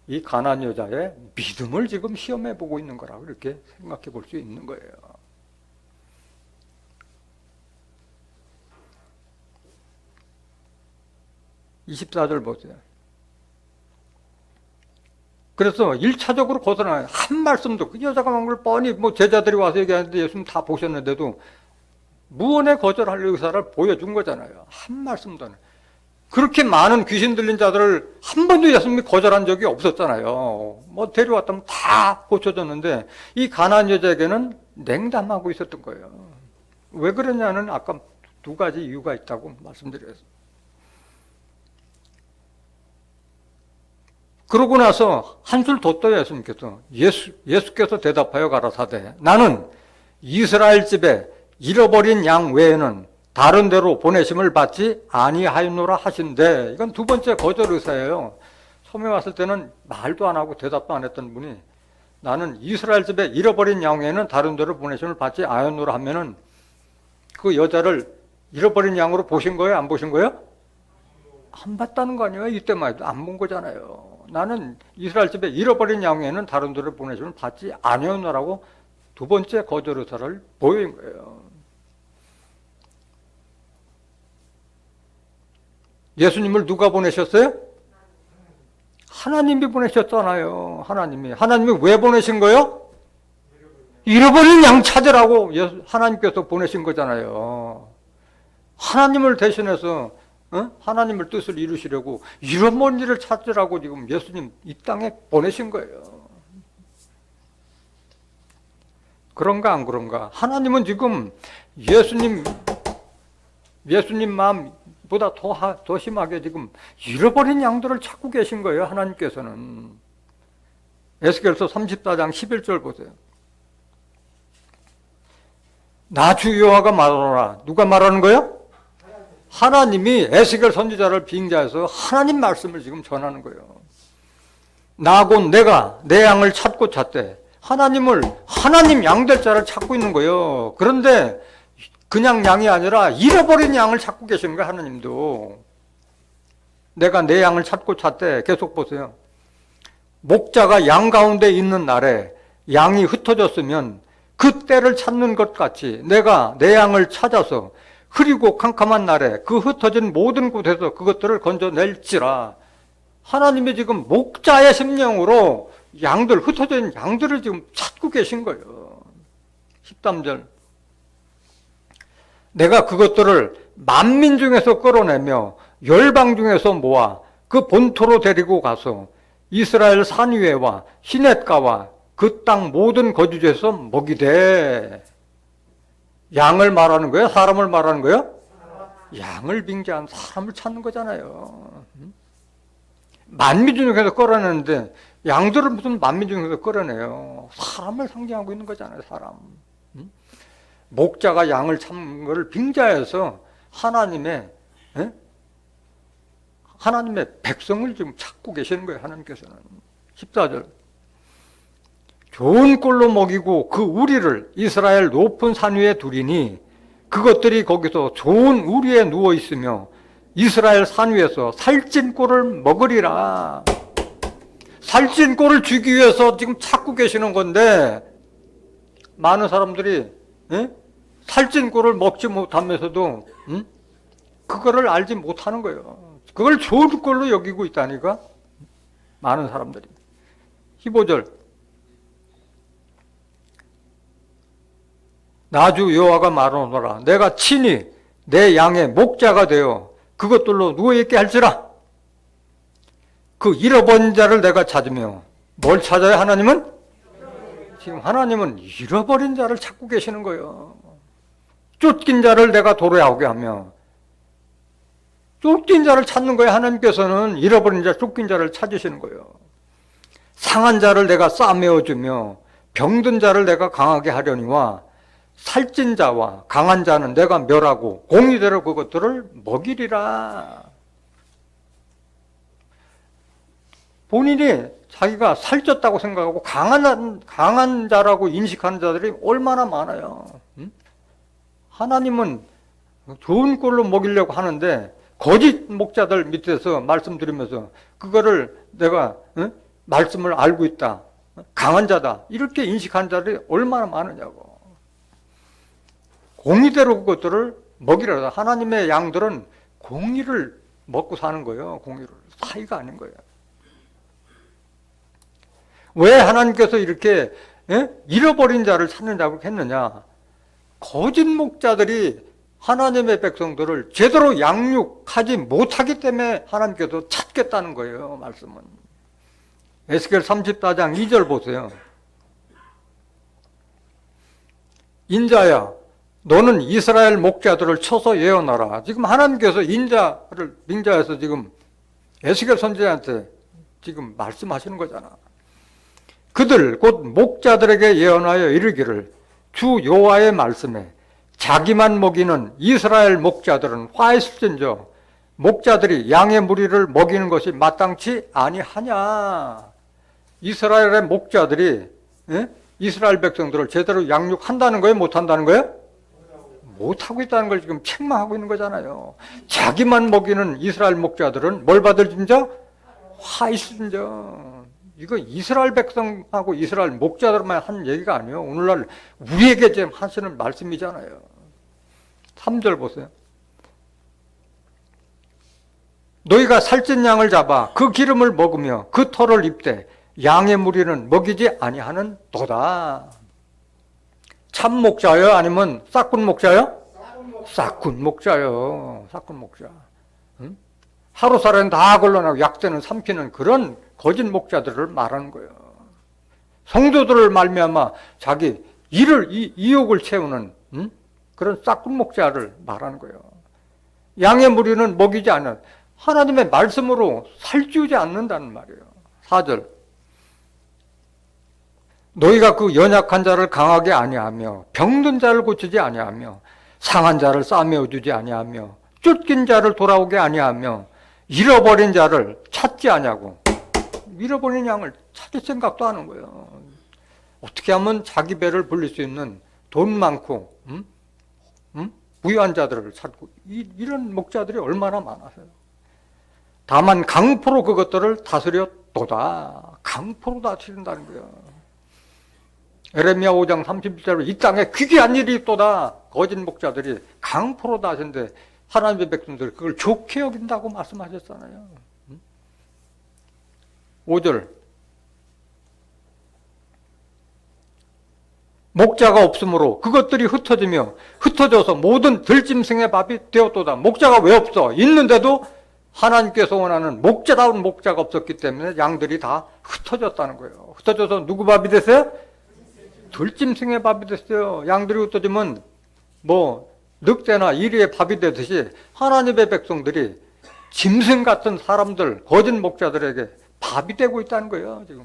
이 가나안 여자의 믿음을 지금 시험해 보고 있는 거라고 이렇게 생각해 볼 수 있는 거예요. 24절 보세요. 그래서 1차적으로 거절하는 한 말씀도, 그 여자가 한 걸 뻔히 뭐 제자들이 와서 얘기하는데 예수님 다 보셨는데도 무언에 거절할 의사를 보여준 거잖아요. 한 말씀도 안 해요. 그렇게 많은 귀신 들린 자들을 한 번도 예수님이 거절한 적이 없었잖아요. 뭐 데려왔다면 다 고쳐졌는데 이 가나안 여자에게는 냉담하고 있었던 거예요. 왜 그러냐는 아까 두 가지 이유가 있다고 말씀드렸어요. 그러고 나서 한술 더 떠요, 예수님께서. 예수께서 대답하여 가라사대 나는 이스라엘 집에 잃어버린 양 외에는 다른 데로 보내심을 받지 아니하였노라 하신대. 이건 두 번째 거절 의사예요. 처음에 왔을 때는 말도 안 하고 대답도 안 했던 분이 나는 이스라엘 집에 잃어버린 양 외에는 다른 데로 보내심을 받지 아니하였노라 하면은 그 여자를 잃어버린 양으로 보신 거예요? 안 보신 거예요? 안 봤다는 거 아니에요? 이때만 해도 안 본 거잖아요. 나는 이스라엘 집에 잃어버린 양 외에는 다른 데로 보내심을 받지 아니하였노라고 두 번째 거절 의사를 보인 거예요. 예수님을 누가 보내셨어요? 하나님이 보내셨잖아요. 하나님이 왜 보내신 거예요? 잃어버린 양 찾으라고 하나님께서 보내신 거잖아요. 하나님을 대신해서 하나님을 뜻을 이루시려고 잃어버린 일을 찾으라고 지금 예수님 이 땅에 보내신 거예요. 그런가 안 그런가? 하나님은 지금 예수님 마음보다 더 심하게 지금 잃어버린 양들을 찾고 계신 거예요. 하나님께서는. 에스겔서 34장 11절 보세요. 나 주 여호와가 말하노라. 누가 말하는 거예요? 하나님이 에스겔 선지자를 빙자해서 하나님 말씀을 지금 전하는 거예요. 나 곧 내가 내 양을 찾고 찾되 하나님 양될 자를 찾고 있는 거예요. 그런데 그냥 양이 아니라 잃어버린 양을 찾고 계시는 거예요. 하나님도. 내가 내 양을 찾고 찾되 계속 보세요. 목자가 양 가운데 있는 날에 양이 흩어졌으면 그 때를 찾는 것 같이 내가 내 양을 찾아서 흐리고 캄캄한 날에 그 흩어진 모든 곳에서 그것들을 건져낼지라. 하나님이 지금 목자의 심령으로 흩어진 양들을 지금 찾고 계신 거예요. 13절. 내가 그것들을 만민 중에서 끌어내며 열방 중에서 모아 그 본토로 데리고 가서 이스라엘 산 위에와 시냇가와 그 땅 모든 거주지에서 먹이되. 양을 말하는 거예요? 사람을 말하는 거예요? 양을 빙자한 사람을 찾는 거잖아요. 만민 중에서 끌어내는데 양들을 무슨 만민 중에서 끌어내요? 사람을 상징하고 있는 거잖아요. 사람. 목자가 양을 찾는 것을 빙자해서 하나님의 백성을 지금 찾고 계시는 거예요. 하나님께서는. 14절. 좋은 꼴로 먹이고 그 우리를 이스라엘 높은 산 위에 두리니 그것들이 거기서 좋은 우리에 누워 있으며 이스라엘 산 위에서 살찐 꼴을 먹으리라. 살찐 꼴을 주기 위해서 지금 찾고 계시는 건데 많은 사람들이 살찐 꼴을 먹지 못하면서도 그거를 알지 못하는 거예요. 그걸 좋은 꼴로 여기고 있다니까 많은 사람들이. 15절. 나 주 여호와가 말하노라. 내가 친히 내 양의 목자가 되어 그것들로 누워있게 할지라. 그 잃어버린 자를 내가 찾으며. 뭘 찾아요? 하나님은? 지금 하나님은 잃어버린 자를 찾고 계시는 거예요. 쫓긴 자를 내가 도래하게 하며. 쫓긴 자를 찾는 거예요. 하나님께서는 잃어버린 자, 쫓긴 자를 찾으시는 거예요. 상한 자를 내가 싸매어주며 병든 자를 내가 강하게 하려니와 살찐 자와 강한 자는 내가 멸하고 공의대로 그것들을 먹이리라. 본인이 자기가 살쪘다고 생각하고 강한 자라고 인식하는 자들이 얼마나 많아요. 하나님은 좋은 꼴로 먹이려고 하는데 거짓 목자들 밑에서 말씀드리면서 그거를 내가 말씀을 알고 있다, 강한 자다 이렇게 인식하는 자들이 얼마나 많으냐고. 공의대로 그것들을 먹이라. 하나님의 양들은 공의를 먹고 사는 거예요. 공유를. 사이가 아닌 거예요. 왜 하나님께서 이렇게 잃어버린 자를 찾는다고 했느냐? 거짓 목자들이 하나님의 백성들을 제대로 양육하지 못하기 때문에 하나님께서 찾겠다는 거예요. 말씀은. 에스겔 34장 2절 보세요. 인자야, 너는 이스라엘 목자들을 쳐서 예언하라. 지금 하나님께서 인자를 빙자해서 지금 에스겔 선지자한테 지금 말씀하시는 거잖아. 그들 곧 목자들에게 예언하여 이르기를 주 여호와의 말씀에 자기만 먹이는 이스라엘 목자들은 화했을진저 목자들이 양의 무리를 먹이는 것이 마땅치 아니하냐. 이스라엘의 목자들이 이스라엘 백성들을 제대로 양육한다는 거예요? 못한다는 거예요? 못하고 있다는 걸 지금 책망하고 있는 거잖아요. 자기만 먹이는 이스라엘 목자들은 뭘 받을진저? 화있을진저. 이거 이스라엘 백성하고 이스라엘 목자들만 한 얘기가 아니에요. 오늘날 우리에게 지금 하시는 말씀이잖아요. 3절 보세요. 너희가 살찐 양을 잡아 그 기름을 먹으며 그 털을 입되 양의 무리는 먹이지 아니하는 도다. 참 목자요? 아니면 싹군 목자요? 싹군 목자요. 싹군 목자. 응? 하루살은 다 걸러내고 약대는 삼키는 그런 거짓 목자들을 말하는 거예요. 성도들을 말미암아 자기 이욕을 채우는 그런 싹군 목자를 말하는 거예요. 양의 무리는 먹이지 않는 하나님의 말씀으로 살찌우지 않는다는 말이에요. 4절. 너희가 그 연약한 자를 강하게 아니하며 병든 자를 고치지 아니하며 상한 자를 싸매어 주지 아니하며 쫓긴 자를 돌아오게 아니하며 잃어버린 자를 찾지 아니하고. 잃어버린 양을 찾을 생각도 하는 거예요. 어떻게 하면 자기 배를 불릴 수 있는 돈 많고 부유한 자들을 찾고 이런 목자들이 얼마나 많아서요. 다만 강포로 그것들을 다스렸도다. 강포로 다스린다는 거예요. 에레미야 5장 31절로 이 땅에 귀귀한 일이 있도다. 거짓 목자들이 강포로 다스린데 하나님의 백성들이 그걸 좋게 여긴다고 말씀하셨잖아요. 5절. 목자가 없으므로 그것들이 흩어져서 모든 들짐승의 밥이 되었도다. 목자가 왜 없어? 있는데도 하나님께서 원하는 목자다운 목자가 없었기 때문에 양들이 다 흩어졌다는 거예요. 흩어져서 누구 밥이 됐어요? 들짐승의 밥이 됐어요. 양들이 흩어지면 늑대나 이리의 밥이 되듯이 하나님의 백성들이 짐승 같은 사람들, 거짓 목자들에게 밥이 되고 있다는 거예요, 지금.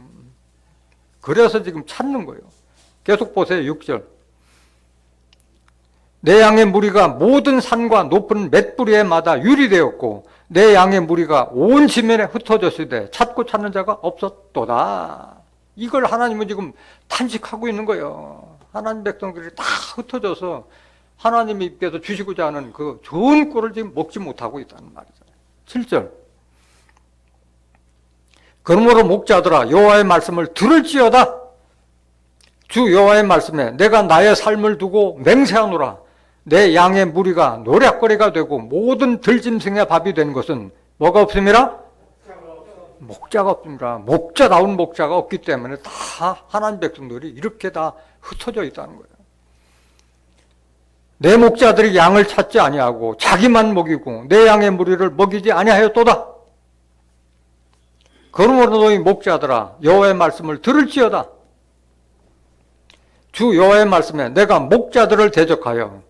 그래서 지금 찾는 거예요. 계속 보세요, 6절. 내 양의 무리가 모든 산과 높은 맷뿌리에 마다 유리되었고 내 양의 무리가 온 지면에 흩어졌으되 찾고 찾는 자가 없었도다. 이걸 하나님은 지금 탄식하고 있는 거예요. 하나님 백성들이 다 흩어져서 하나님께서 주시고자 하는 그 좋은 꿀을 지금 먹지 못하고 있다는 말이죠. 7절. 그러므로 목자들아 여호와의 말씀을 들을지어다. 주 여호와의 말씀에 내가 나의 삶을 두고 맹세하노라. 내 양의 무리가 노략거리가 되고 모든 들짐승의 밥이 된 것은 뭐가 없음이라? 목자가 없습니다. 목자다운 목자가 없기 때문에 다 하나님 백성들이 이렇게 다 흩어져 있다는 거예요. 내 목자들이 양을 찾지 아니하고 자기만 먹이고 내 양의 무리를 먹이지 아니하였도다. 그러므로 너희 목자들아 여호와의 말씀을 들을지어다. 주 여호와의 말씀에 내가 목자들을 대적하여.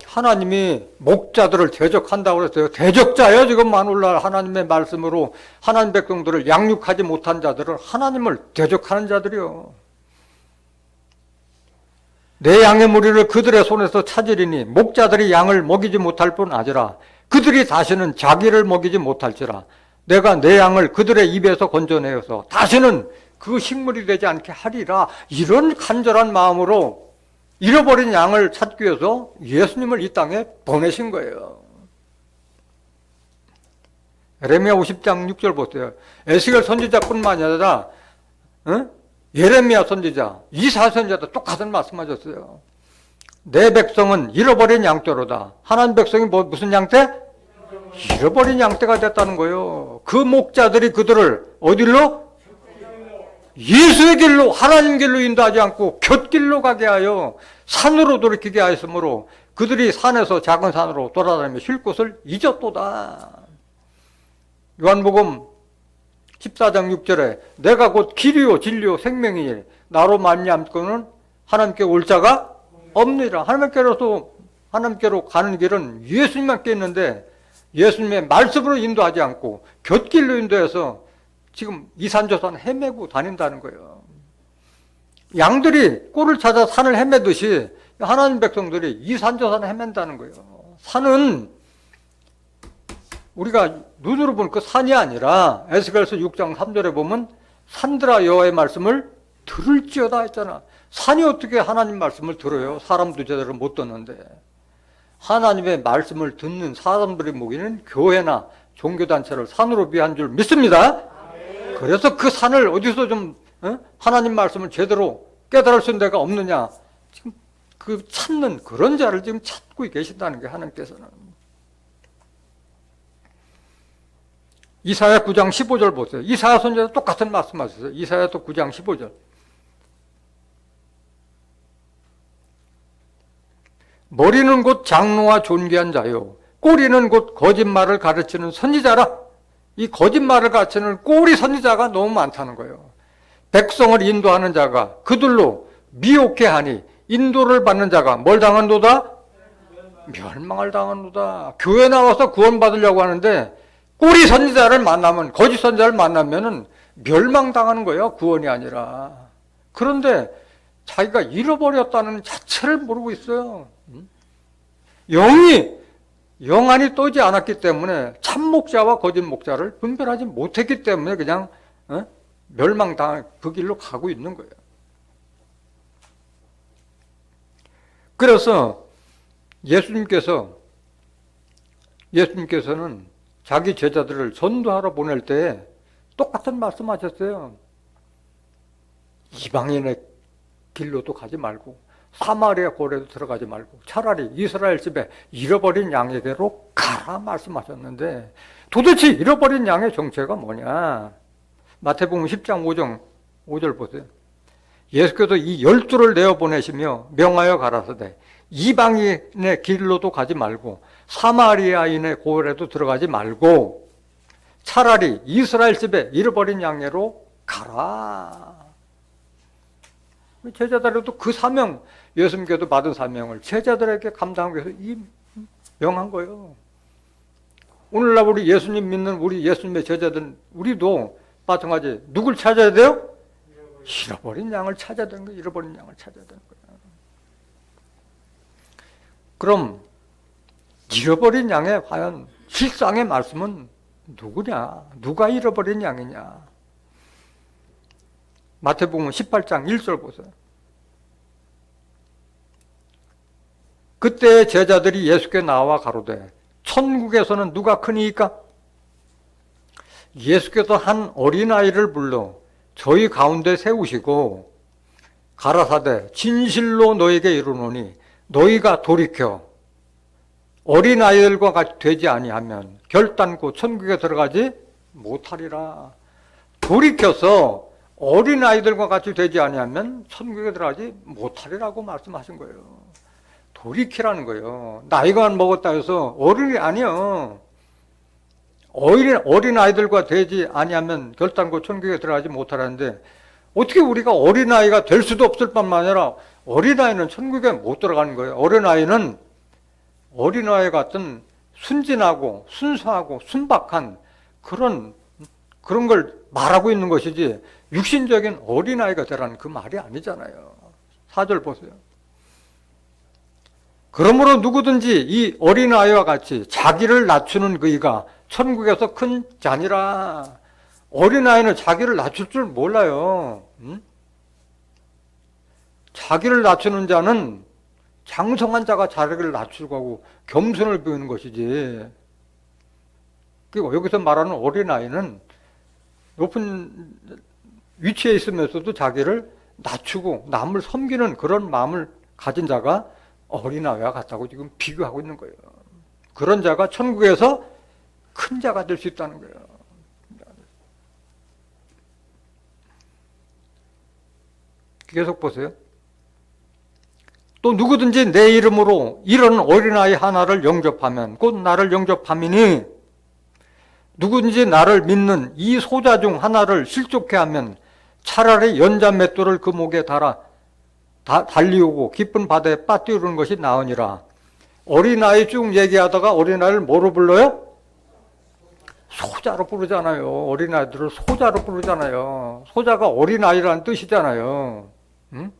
하나님이 목자들을 대적한다고 그랬어요. 대적자예요. 지금 오늘날 하나님의 말씀으로 하나님 백성들을 양육하지 못한 자들을 하나님을 대적하는 자들이요. 내 양의 무리를 그들의 손에서 찾으리니 목자들이 양을 먹이지 못할 뿐 아니라 그들이 다시는 자기를 먹이지 못할지라. 내가 내 양을 그들의 입에서 건져내어서 다시는 그 식물이 되지 않게 하리라. 이런 간절한 마음으로 잃어버린 양을 찾기 위해서 예수님을 이 땅에 보내신 거예요. 에레미야 50장 6절 보세요. 에스겔 선지자뿐만이 아니라 예레미야 선지자, 이사야 선지자도 똑같은 말씀하셨어요. 내 백성은 잃어버린 양떼로다. 하나님 백성이 무슨 양떼? 잃어버린 양떼가 됐다는 거예요. 그 목자들이 그들을 어디로? 예수의 길로, 하나님 길로 인도하지 않고 곁길로 가게 하여 산으로 돌이키게 하였으므로 그들이 산에서 작은 산으로 돌아다니며 쉴 곳을 잊었도다. 요한복음 14장 6절에 내가 곧 길이요 진리요 생명이니 나로 말미암고는 하나님께 올 자가 없느니라. 하나님께로 가는 길은 예수님밖에 있는데 예수님의 말씀으로 인도하지 않고 곁길로 인도해서 지금 이산저산 헤매고 다닌다는 거예요. 양들이 꼴을 찾아 산을 헤매듯이 하나님 백성들이 이산저산 헤맨다는 거예요. 산은 우리가 눈으로 보는 그 산이 아니라 에스겔서 6장 3절에 보면 산들아 여호와의 말씀을 들을지어다 했잖아. 산이 어떻게 하나님 말씀을 들어요? 사람도 제대로 못 듣는데. 하나님의 말씀을 듣는 사람들의 모이는 교회나 종교단체를 산으로 비한 줄 믿습니다. 그래서 그 산을 어디서 좀 하나님 말씀을 제대로 깨달을 수 있는 데가 없느냐. 지금 그 찾는 그런 자를 지금 찾고 계신다는 게 하나님께서는. 이사야 9장 15절 보세요. 이사야 선지자도 똑같은 말씀하셨어요. 이사야 또 9장 15절. 머리는 곧 장로와 존귀한 자요 꼬리는 곧 거짓말을 가르치는 선지자라. 이 거짓말을 가르치는 꼬리 선지자가 너무 많다는 거예요. 백성을 인도하는 자가 그들로 미혹해 하니 인도를 받는 자가 뭘 당한도다? 멸망을 당한도다. 교회 나와서 구원받으려고 하는데 꼬리 선지자를 만나면, 거짓 선지자를 만나면은 멸망당하는 거예요. 구원이 아니라. 그런데 자기가 잃어버렸다는 자체를 모르고 있어요. 영안이 떠지 않았기 때문에 참 목자와 거짓 목자를 분별하지 못했기 때문에 그냥 멸망당할 그 길로 가고 있는 거예요. 그래서 예수님께서는 자기 제자들을 전도하러 보낼 때 똑같은 말씀하셨어요. 이방인의 길로도 가지 말고 사마리아 고래도 들어가지 말고 차라리 이스라엘 집에 잃어버린 양에게로 가라 말씀하셨는데 도대체 잃어버린 양의 정체가 뭐냐? 마태복음 10장 5절 보세요. 예수께서 이 12를 내어보내시며 명하여 가라사대 이방인의 길로도 가지 말고 사마리아인의 고래도 들어가지 말고 차라리 이스라엘 집에 잃어버린 양으로 가라. 제자들에도 그 사명, 예수님께도 받은 사명을 제자들에게 감당하기 위해서 이 명한 거예요. 오늘날 우리 예수님 믿는 우리 예수님의 제자들, 우리도 마찬가지. 누굴 찾아야 돼요? 잃어버린 양을 찾아야 되는 거예요. 잃어버린 양을 찾아야 되는 거예요. 그럼 잃어버린 양의 과연 실상의 말씀은 누구냐? 누가 잃어버린 양이냐? 마태복음 18장 1절 보세요. 그때 제자들이 예수께 나와 가로되 천국에서는 누가 크니이까? 예수께서 한 어린아이를 불러 저희 가운데 세우시고 가라사대 진실로 너에게 이르노니 너희가 돌이켜 어린아이들과 같이 되지 아니하면 결단코 천국에 들어가지 못하리라. 돌이켜서 어린아이들과 같이 되지 아니하면 천국에 들어가지 못하리라고 말씀하신 거예요. 돌이키라는 거예요. 나이가 먹었다 해서 어른이 아니요. 어린아이들과 되지 아니하면 결단코 천국에 들어가지 못하라는데 어떻게 우리가 어린아이가 될 수도 없을 뿐만 아니라 어린아이는 천국에 못 들어가는 거예요. 어린아이 같은 순진하고 순수하고 순박한 그런 걸 말하고 있는 것이지 육신적인 어린아이가 되라는 그 말이 아니잖아요. 4절 보세요. 그러므로 누구든지 이 어린아이와 같이 자기를 낮추는 그이가 천국에서 큰 자니라. 어린아이는 자기를 낮출 줄 몰라요. 자기를 낮추는 자는 장성한 자가 자기를 낮추고 하고 겸손을 배우는 것이지. 그리고 여기서 말하는 어린아이는 높은 위치에 있으면서도 자기를 낮추고 남을 섬기는 그런 마음을 가진 자가 어린아이와 같다고 지금 비교하고 있는 거예요. 그런 자가 천국에서 큰 자가 될 수 있다는 거예요. 계속 보세요. 또 누구든지 내 이름으로 이런 어린아이 하나를 영접하면 곧 나를 영접함이니 누구든지 나를 믿는 이 소자 중 하나를 실족해 하면 차라리 연자 맷돌을 그 목에 달리우고 깊은 바다에 빠뜨리는 것이 나으니라. 어린아이 쭉 얘기하다가 어린아이를 뭐로 불러요? 소자로 부르잖아요. 어린아이들을 소자로 부르잖아요. 소자가 어린아이라는 뜻이잖아요. 응?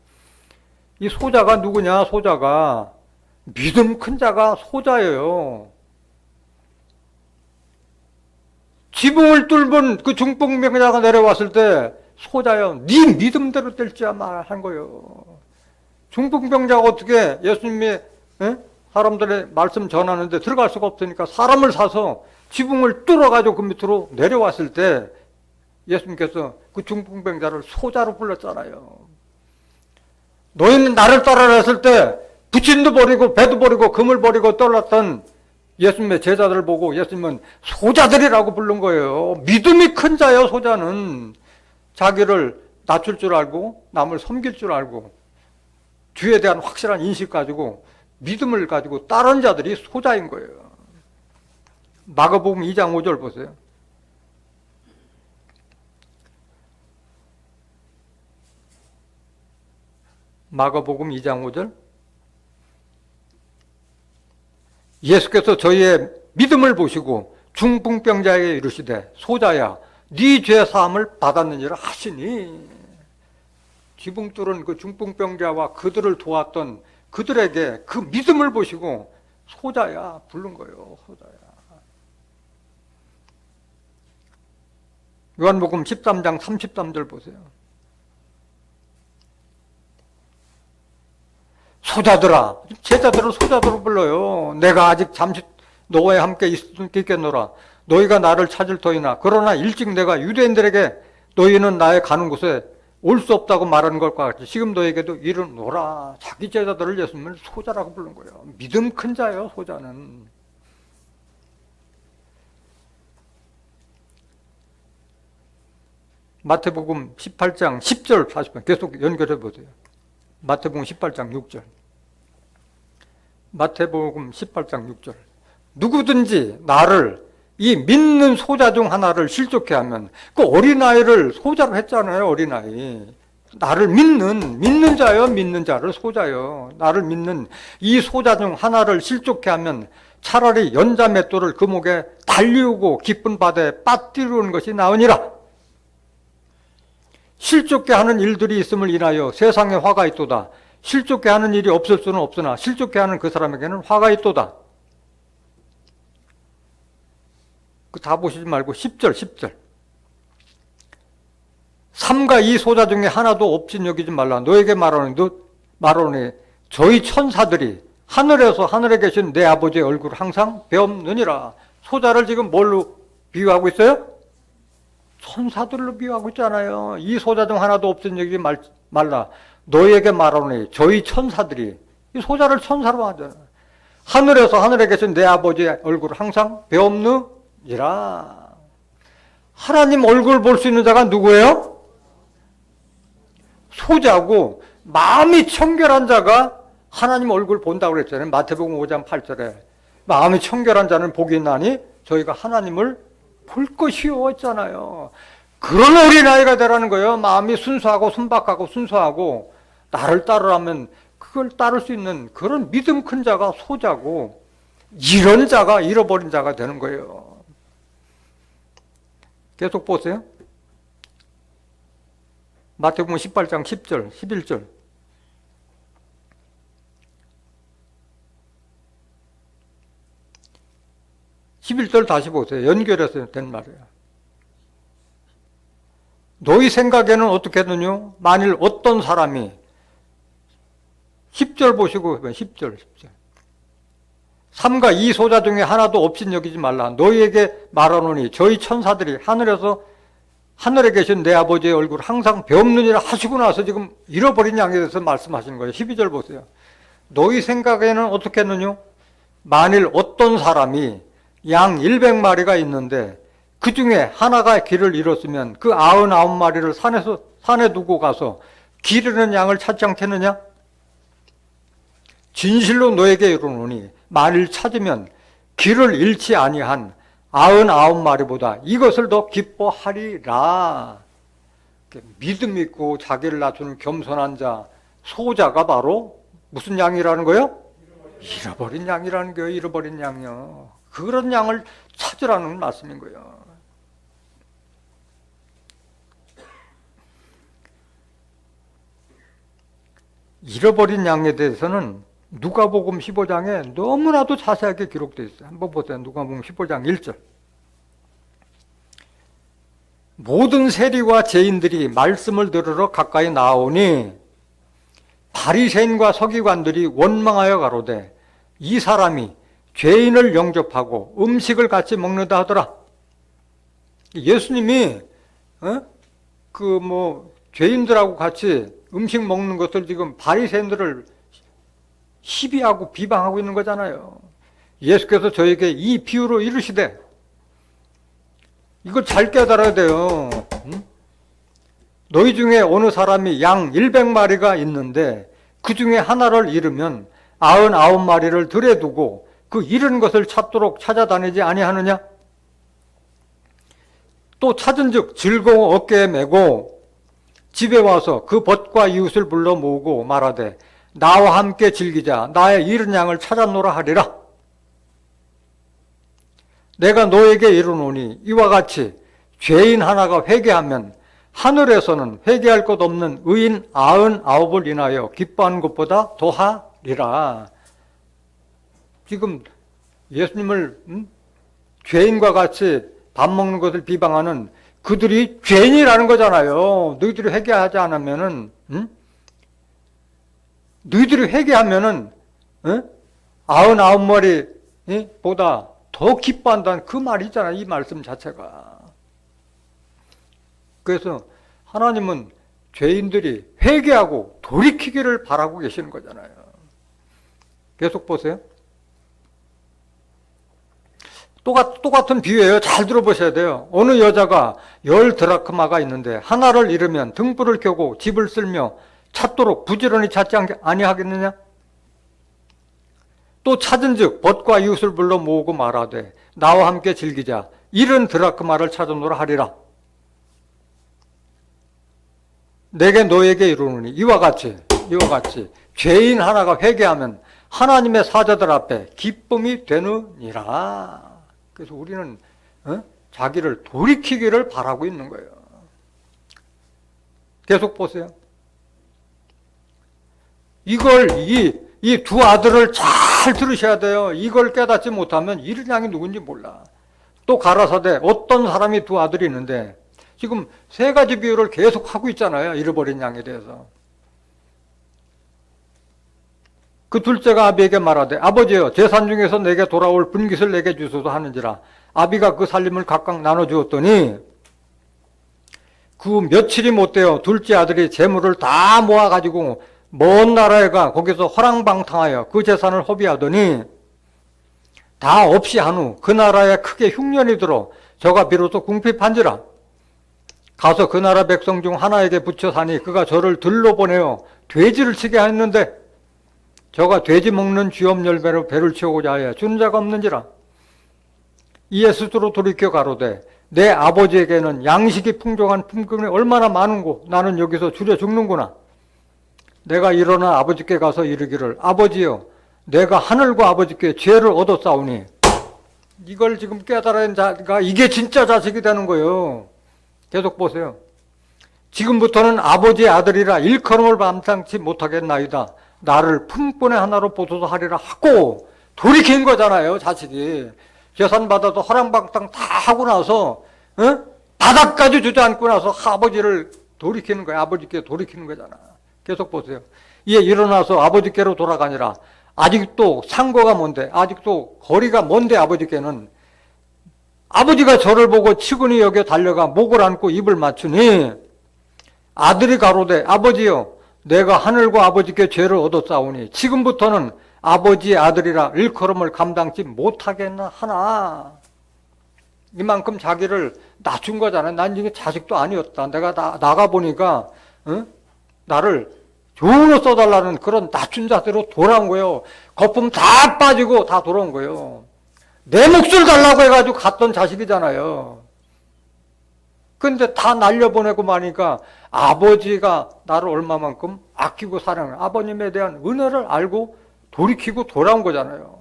이 소자가 누구냐? 소자가 믿음 큰 자가 소자예요. 지붕을 뚫은 그 중풍병자가 내려왔을 때 소자요. 네 믿음대로 될지야 말한 거예요. 중풍병자가 어떻게 예수님이 사람들의 말씀 전하는데 들어갈 수가 없으니까 사람을 사서 지붕을 뚫어가지고 그 밑으로 내려왔을 때 예수님께서 그 중풍병자를 소자로 불렀잖아요. 너희는 나를 따르라 했을 때 부친도 버리고 배도 버리고 금을 버리고 떠났던 예수님의 제자들을 보고 예수님은 소자들이라고 부른 거예요. 믿음이 큰 자예요. 소자는 자기를 낮출 줄 알고 남을 섬길 줄 알고 주에 대한 확실한 인식 가지고 믿음을 가지고 따른 자들이 소자인 거예요. 마가복음 2장 5절 보세요. 마가복음 2장 5절. 예수께서 저희의 믿음을 보시고 중풍병자에게 이르시되 소자야 네 죄 사함을 받았느니라 하시니, 지붕 뚫은 그 중풍병자와 그들을 도왔던 그들에게 그 믿음을 보시고 소자야 부른 거예요. 소자야. 요한복음 13장 33절 보세요. 소자들아, 제자들을 소자들로 불러요. 내가 아직 잠시 너와 함께 있겠노라. 너희가 나를 찾을 터이나 그러나 일찍 내가 유대인들에게 너희는 나의 가는 곳에 올 수 없다고 말하는 것과 같이 지금 너에게도 이르노라. 자기 제자들을 예수님은 소자라고 부른 거예요. 믿음 큰 자예요. 소자는. 마태복음 18장 10절 40번 계속 연결해 보세요. 마태복음 18장 6절. 마태복음 18장 6절. 누구든지 나를 이 믿는 소자 중 하나를 실족해 하면, 그 어린아이를 소자로 했잖아요. 어린아이. 나를 믿는 자요. 믿는 자를 소자요. 나를 믿는 이 소자 중 하나를 실족해 하면 차라리 연자 맷돌을 그 목에 달리우고 깊은 바다에 빠뜨리는 것이 나으니라. 실족해 하는 일들이 있음을 인하여 세상에 화가 있도다. 실족해 하는 일이 없을 수는 없으나 실족해 하는 그 사람에게는 화가 있도다. 다 보시지 말고 10절. 삼가 이 소자 중에 하나도 없진 여기지 말라. 너에게 말하노니 저희 천사들이 하늘에 계신 내 아버지의 얼굴을 항상 배움느니라. 소자를 지금 뭘로 비유하고 있어요? 천사들로 비유하고 있잖아요. 이 소자 중 하나도 없진 여기지 말라. 너에게 말하노니 저희 천사들이, 이 소자를 천사로 하잖아요. 하늘에 계신 내 아버지의 얼굴을 항상 배움느니라. 하나님 얼굴 볼 수 있는 자가 누구예요? 소자고, 마음이 청결한 자가 하나님 얼굴 본다고 그랬잖아요. 마태복음 5장 8절에 마음이 청결한 자는 복이 있나니 저희가 하나님을 볼 것이요 했잖아요. 그런 어린아이가 되라는 거예요. 마음이 순수하고 순박하고 순수하고 나를 따르라면 그걸 따를 수 있는 그런 믿음 큰 자가 소자고, 이런 자가 잃어버린 자가 되는 거예요. 계속 보세요. 마태복음 18장 10절, 11절. 다시 보세요. 연결해서 된 말이에요. 너희 생각에는 어떻게 하느냐? 만일 어떤 사람이, 10절 보시고 10절. 삼가 이 소자 중에 하나도 없인 여기지 말라. 너희에게 말하노니 저희 천사들이 하늘에 계신 내 아버지의 얼굴을 항상 배움느니라 하시고 나서 지금 잃어버린 양에 대해서 말씀하시는 거예요. 12절 보세요. 너희 생각에는 어떻게 했느냐? 만일 어떤 사람이 양 100마리가 있는데 그 중에 하나가 길을 잃었으면 그 99마리를 산에 두고 가서 길 잃은 양을 찾지 않겠느냐? 진실로 너에게 이르노니 만일 찾으면 길을 잃지 아니한 99마리보다 이것을 더 기뻐하리라. 믿음 있고 자기를 낮추는 겸손한 자, 소자가 바로 무슨 양이라는 거요? 잃어버린 양이라는 거예요. 잃어버린 양이요. 그런 양을 찾으라는 말씀인 거예요. 잃어버린 양에 대해서는 누가복음 15장에 너무나도 자세하게 기록되어 있어요. 한번 보세요. 누가복음 15장 1절. 모든 세리와 죄인들이 말씀을 들으러 가까이 나오니 바리새인과 서기관들이 원망하여 가로되 이 사람이 죄인을 영접하고 음식을 같이 먹는다 하더라. 예수님이 죄인들하고 같이 음식 먹는 것을 지금 바리새인들을 시비하고 비방하고 있는 거잖아요. 예수께서 저에게 이 비유로 이르시되, 이거 잘 깨달아야 돼요. 너희 중에 어느 사람이 양 100마리가 있는데 그 중에 하나를 잃으면 99마리를 들에 두고 그 잃은 것을 찾도록 찾아다니지 아니하느냐? 또 찾은즉 즐거워 어깨에 메고 집에 와서 그 벗과 이웃을 불러 모으고 말하되 나와 함께 즐기자. 나의 잃은 양을 찾아노라 하리라. 내가 너에게 이르노니 이와 같이 죄인 하나가 회개하면 하늘에서는 회개할 것 없는 의인 99을 인하여 기뻐하는 것보다 더하리라. 지금 예수님을 죄인과 같이 밥 먹는 것을 비방하는 그들이 죄인이라는 거잖아요. 너희들이 회개하지 않으면은, 너희들이 회개하면은 99마리 보다 더 기뻐한다는 그 말이잖아요. 이 말씀 자체가. 그래서 하나님은 죄인들이 회개하고 돌이키기를 바라고 계시는 거잖아요. 계속 보세요. 똑같은 비유예요. 잘 들어보셔야 돼요. 어느 여자가 10드라크마가 있는데 하나를 잃으면 등불을 켜고 집을 쓸며 찾도록 부지런히 찾지 아니하겠느냐? 또 찾은즉 벗과 이웃을 불러 모으고 말하되 나와 함께 즐기자. 잃은 드라크마를 찾아노라 하리라. 내게 너에게 이르노니 이와 같이 죄인 하나가 회개하면 하나님의 사자들 앞에 기쁨이 되느니라. 그래서 우리는 자기를 돌이키기를 바라고 있는 거예요. 계속 보세요. 이걸 이 두 아들을 잘 들으셔야 돼요. 이걸 깨닫지 못하면 잃은 양이 누군지 몰라. 또 가라사대 어떤 사람이 두 아들이 있는데 지금 세 가지 비유를 계속 하고 있잖아요. 잃어버린 양에 대해서. 그 둘째가 아비에게 말하되 아버지여 재산 중에서 내게 돌아올 분깃을 내게 주소서 하는지라. 아비가 그 살림을 각각 나눠주었더니 그 며칠이 못되어 둘째 아들이 재물을 다 모아가지고 먼 나라에 가 거기서 허랑방탕하여 그 재산을 허비하더니 다 없이 한 후 그 나라에 크게 흉년이 들어 저가 비로소 궁핍한지라. 가서 그 나라 백성 중 하나에게 붙여 사니 그가 저를 들러 보내어 돼지를 치게 하였는데 저가 돼지 먹는 쥐업 열매로 배를 채우고자 하여 주는 자가 없는지라. 이에 스스로 돌이켜 가로되 내 아버지에게는 양식이 풍족한 품금이 얼마나 많은고 나는 여기서 줄여 죽는구나. 내가 일어나 아버지께 가서 이르기를 아버지여 내가 하늘과 아버지께 죄를 얻었사오니. 이걸 지금 깨달은 자가 이게 진짜 자식이 되는 거예요. 계속 보세요. 지금부터는 아버지의 아들이라 일컬음을 감당치 못하겠나이다. 나를 품꾼의 하나로 보소서 하리라 하고 돌이킨 거잖아요. 자식이 재산 받아서 허랑방탕 다 하고 나서 바닥까지 주저앉고 나서 아버지를 돌이키는 거야. 아버지께 돌이키는 거잖아. 계속 보세요. 이에 일어나서 아버지께로 돌아가니라. 아직도 상거가 먼데, 아직도 거리가 먼데 아버지께는. 아버지가 저를 보고 치근히 여겨 달려가 목을 안고 입을 맞추니 아들이 가로되 아버지여 내가 하늘과 아버지께 죄를 얻었사오니 지금부터는 아버지의 아들이라 일컬음을 감당치 못하겠나 하나. 이만큼 자기를 낮춘 거잖아요. 난 이게 자식도 아니었다. 내가 나가보니까 나를 좋은 옷 써달라는 그런 낮춘 자세로 돌아온 거예요. 거품 다 빠지고 다 돌아온 거예요. 내 몫을 달라고 해가지고 갔던 자식이잖아요. 근데 다 날려보내고 마니까 아버지가 나를 얼마만큼 아끼고 사랑해. 아버님에 대한 은혜를 알고 돌이키고 돌아온 거잖아요.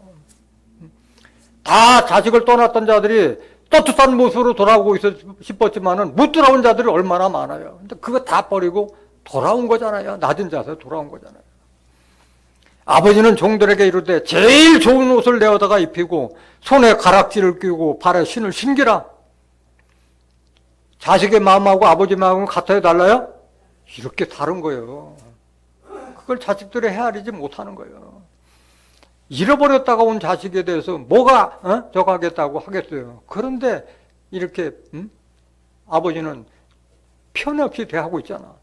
다 자식을 떠났던 자들이 떳떳한 모습으로 돌아오고 싶었지만은 못 돌아온 자들이 얼마나 많아요. 근데 그거 다 버리고 돌아온 거잖아요. 낮은 자세로 돌아온 거잖아요. 아버지는 종들에게 이르되 제일 좋은 옷을 내어다가 입히고 손에 가락지를 끼고 발에 신을 신기라. 자식의 마음하고 아버지 마음은 같아야 달라요? 이렇게 다른 거예요. 그걸 자식들이 헤아리지 못하는 거예요. 잃어버렸다가 온 자식에 대해서 뭐가 저거 하겠다고 하겠어요. 그런데 이렇게 아버지는 편이 없이 대하고 있잖아.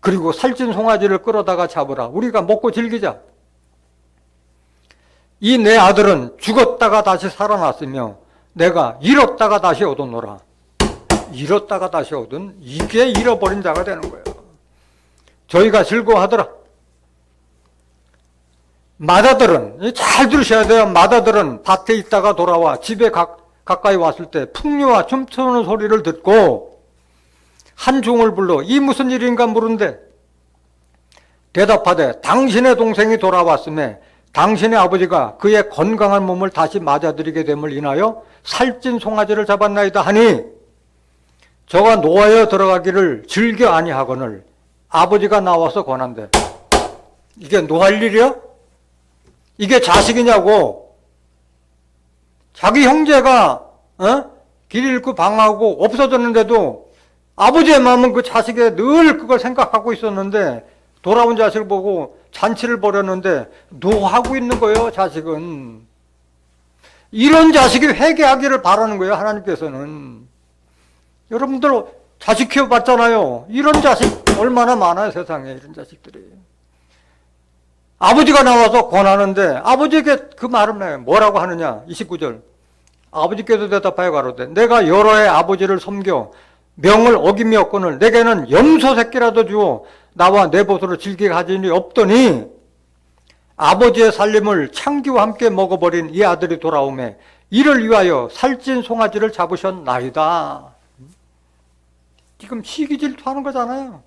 그리고 살찐 송아지를 끌어다가 잡으라. 우리가 먹고 즐기자. 이 내 아들은 죽었다가 다시 살아났으며 내가 잃었다가 다시 얻었노라. 잃었다가 다시 얻은 이게 잃어버린 자가 되는 거예요. 저희가 즐거워하더라. 맏아들은, 잘 들으셔야 돼요. 맏아들은 밭에 있다가 돌아와 집에 가까이 왔을 때 풍류와 춤추는 소리를 듣고 한 종을 불러 이 무슨 일인가 물은데 대답하되 당신의 동생이 돌아왔음에 당신의 아버지가 그의 건강한 몸을 다시 맞아들이게 됨을 인하여 살찐 송아지를 잡았나이다 하니 저가 노하여 들어가기를 즐겨 아니하거늘 아버지가 나와서 권한대. 이게 노할 일이야? 이게 자식이냐고. 자기 형제가 길 잃고 방황하고 없어졌는데도 아버지의 마음은 그 자식에 늘 그걸 생각하고 있었는데 돌아온 자식을 보고 잔치를 벌였는데 노하고 있는 거예요. 자식은. 이런 자식이 회개하기를 바라는 거예요. 하나님께서는. 여러분들 자식 키워봤잖아요. 이런 자식 얼마나 많아요. 세상에 이런 자식들이. 아버지가 나와서 권하는데 아버지에게 그 말을 해요. 뭐라고 하느냐. 29절. 아버지께서 대답하여 가로되 내가 여러 해 아버지를 섬겨 명을 어김이었거늘 내게는 염소 새끼라도 주어 나와 내 보수로 즐기게 하지니 없더니 아버지의 살림을 창기와 함께 먹어버린 이 아들이 돌아오매 이를 위하여 살찐 송아지를 잡으셨나이다. 지금 시기 질투하는 거잖아요.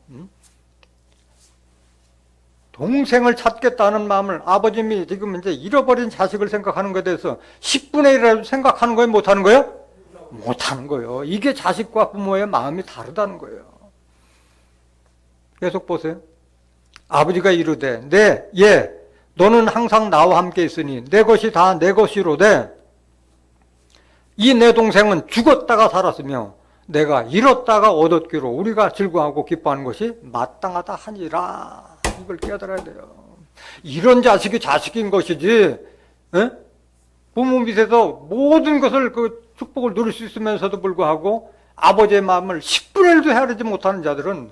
동생을 찾겠다는 마음을 아버님이 지금 이제 잃어버린 자식을 생각하는 것에 대해서 10분의 1이라도 생각하는 거예요? 못하는 거예요? 못하는 거예요. 이게 자식과 부모의 마음이 다르다는 거예요. 계속 보세요. 아버지가 이르되 너는 항상 나와 함께 있으니 내 것이 다 내 것이로되 이 내 동생은 죽었다가 살았으며 내가 잃었다가 얻었기로 우리가 즐거워하고 기뻐하는 것이 마땅하다 하니라. 이걸 깨달아야 돼요. 이런 자식이 자식인 것이지 부모 밑에서 모든 것을 그 축복을 누릴 수 있으면서도 불구하고 아버지의 마음을 10분의 1도 헤아리지 못하는 자들은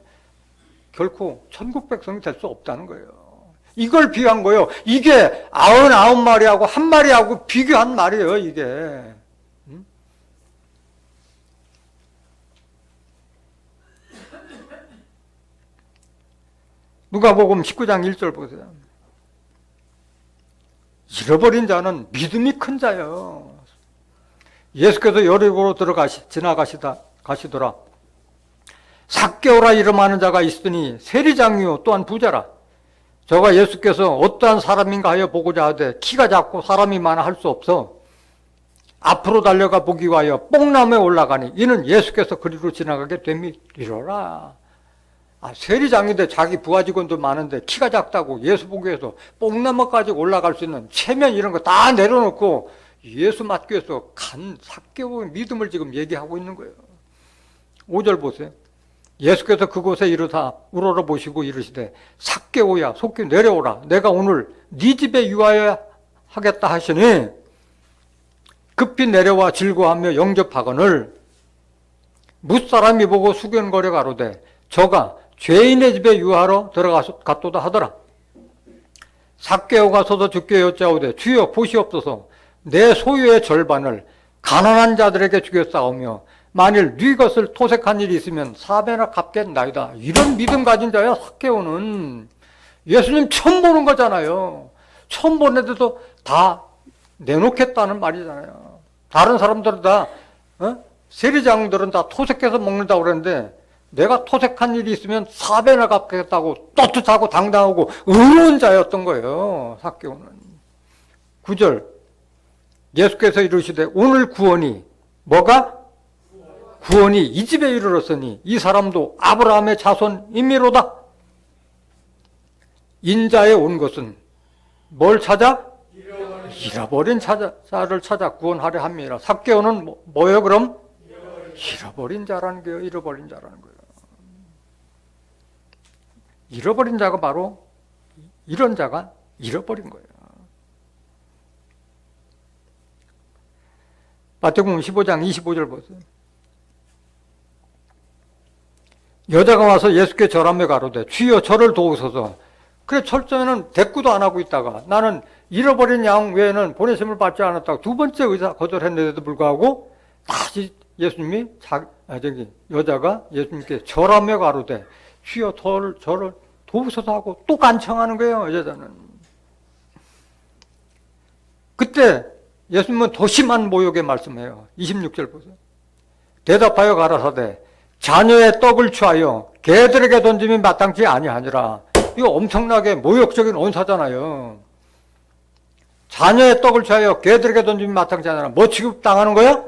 결코 천국 백성이 될 수 없다는 거예요. 이걸 비유한 거예요. 이게 99마리하고 한 마리하고 비교한 말이에요. 이게. 누가복음 19장 1절 보세요. 잃어버린 자는 믿음이 큰 자예요. 예수께서 여리고로 지나가시더라. 삭개오라 이름하는 자가 있으니 세리장이요 또한 부자라. 저가 예수께서 어떠한 사람인가 하여 보고자 하되 키가 작고 사람이 많아 할 수 없어 앞으로 달려가 보기 위하여 뽕나무에 올라가니 이는 예수께서 그리로 지나가게 됨이리로라. 세리장인데 자기 부하 직원도 많은데 키가 작다고 예수 보기 위해서 뽕나무까지 올라갈 수 있는 체면 이런 거 다 내려놓고 예수 맞기 위해서 간 삭개오의 믿음을 지금 얘기하고 있는 거예요. 5절 보세요. 예수께서 그곳에 이르사 우러러 보시고 이르시되 삭개오야 속히 내려오라. 내가 오늘 네 집에 유하여 하겠다 하시니 급히 내려와 즐거워하며 영접하거늘 뭇사람이 보고 수견거려 가로되 저가 죄인의 집에 유하러 들어갔도다 하더라. 삭개오가 서서 주께 여짜오되 주여 보시옵소서 내 소유의 절반을 가난한 자들에게 주겠사오며 만일 네 것을 토색한 일이 있으면 4배나 갚겠나이다. 이런 믿음 가진 자야 삭개오는. 예수님 처음 보는 거잖아요. 처음 보는데도 다 내놓겠다는 말이잖아요. 다른 사람들은 다 세리장들은 다 토색해서 먹는다고 그러는데 내가 토색한 일이 있으면 4배나 갚겠다고 떳떳하고 당당하고 의로운 자였던 거예요. 삭개오는. 9절 예수께서 이르시되 오늘 구원이 뭐가? 구원이 이 집에 이르렀으니 이 사람도 아브라함의 자손임이로다. 인자에 온 것은 뭘 찾아? 잃어버린 자를 찾아 구원하려 함이라. 삭개오는 뭐예요 그럼? 잃어버린 자라는 거예요. 잃어버린 자라는 거예요. 잃어버린 자가 바로 이런 자가 잃어버린 거예요. 마태복음 15장 25절 보세요. 여자가 와서 예수께 절하며 가로되 주여 저를 도우소서. 그래 철저히는 대꾸도 안 하고 있다가 나는 잃어버린 양 외에는 보내심을 받지 않았다고 두 번째 의사 거절했는데도 불구하고 다시 예수님이 여자가 예수님께 절하며 가로되 주여 저를 도우소서 하고 또 간청하는 거예요. 여자는. 그때 예수님은 더 심한 모욕의 말씀해요. 26절 보세요. 대답하여 가라사대 자녀의 떡을 취하여 개들에게 던짐이 마땅치 아니하니라. 이거 엄청나게 모욕적인 언사잖아요. 자녀의 떡을 취하여 개들에게 던짐이 마땅치 아니하니라. 뭐 취급당하는 거야?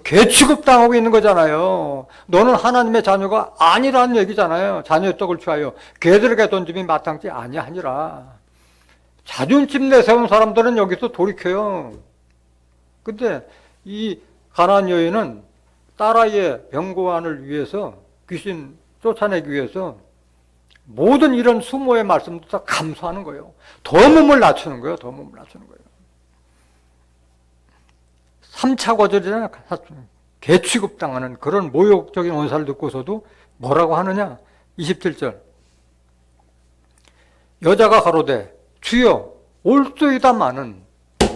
개 취급당하고 있는 거잖아요. 너는 하나님의 자녀가 아니라는 얘기잖아요. 자녀의 떡을 취하여 개들에게 던짐이 마땅치 아니하니라. 자존심 내세운 사람들은 여기서 돌이켜요. 근데 이 가나안 여인은 딸아이의 병고안을 위해서 귀신 쫓아내기 위해서 모든 이런 수모의 말씀도 다 감수하는 거예요. 더 몸을 낮추는 거예요. 더 몸을 낮추는 거예요. 3차 거절이잖아요. 개 취급당하는 그런 모욕적인 언사를 듣고서도 뭐라고 하느냐? 27절 여자가 가로되 주여 올소이다마는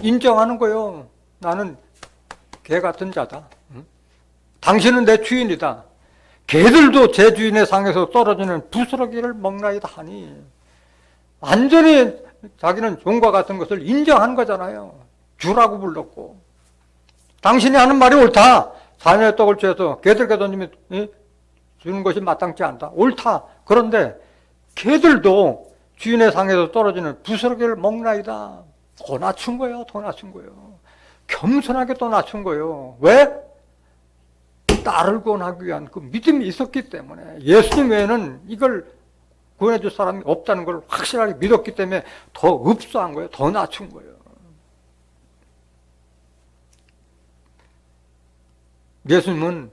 인정하는 거예요. 나는 개 같은 자다. 당신은 내 주인이다. 개들도 제 주인의 상에서 떨어지는 부스러기를 먹나이다 하니 완전히 자기는 종과 같은 것을 인정한 거잖아요. 주라고 불렀고 당신이 하는 말이 옳다. 자녀의 떡을 취해서 개들에게 던지면 주는 것이 마땅치 않다. 옳다. 그런데 개들도 주인의 상에서 떨어지는 부스러기를 먹나이다. 더 낮춘 거예요. 더 낮춘 거예요. 겸손하게 더 낮춘 거예요. 왜? 딸을 구원하기 위한 그 믿음이 있었기 때문에 예수님 외에는 이걸 구원해 줄 사람이 없다는 걸 확실하게 믿었기 때문에 더 읍소한 거예요. 더 낮춘 거예요. 예수님은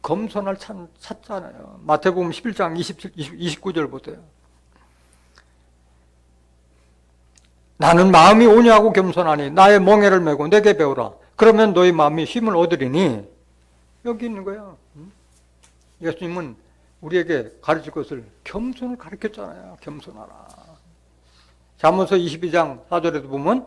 겸손을 찾잖아요. 마태복음 11장 29절 보세요. 나는 마음이 온유하고 겸손하니 나의 멍에를 메고 내게 배우라. 그러면 너희 마음이 쉼을 얻으리니. 여기 있는 거예요. 예수님은 우리에게 가르칠 것을 겸손을 가르쳤잖아요. 겸손하라. 잠언서 22장 4절에도 보면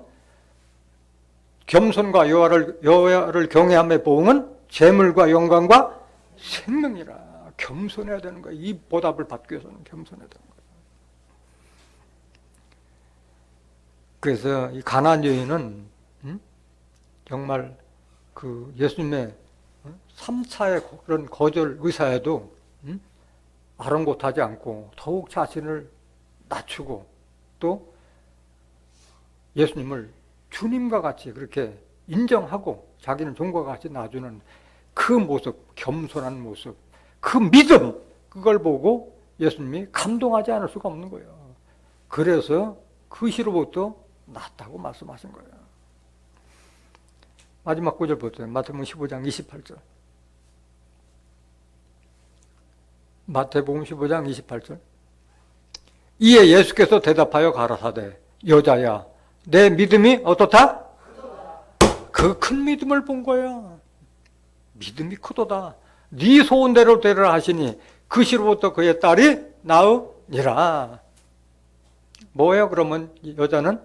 겸손과 여호와를 경외함의 보응은 재물과 영광과 생명이라. 겸손해야 되는 거예요. 이 보답을 받기 위해서는 겸손해야 되는 거예요. 그래서 이 가나안 여인은 정말 그 예수님의 3차의 그런 거절 의사에도 아랑곳하지 않고 더욱 자신을 낮추고 또 예수님을 주님과 같이 그렇게 인정하고 자기는 종과 같이 놔주는 그 모습, 겸손한 모습, 그 믿음, 그걸 보고 예수님이 감동하지 않을 수가 없는 거예요. 그래서 그 시로부터 낫다고 말씀하신 거예요. 마지막 구절 보세요. 마태복음 15장 28절. 마태복음 15장 28절. 이에 예수께서 대답하여 가라사대 여자야 내 믿음이 어떻다? 그 큰 믿음을 본 거예요. 믿음이 크도다. 네 소원대로 되리라 하시니 그 시로부터 그의 딸이 나으니라. 뭐예요? 그러면 여자는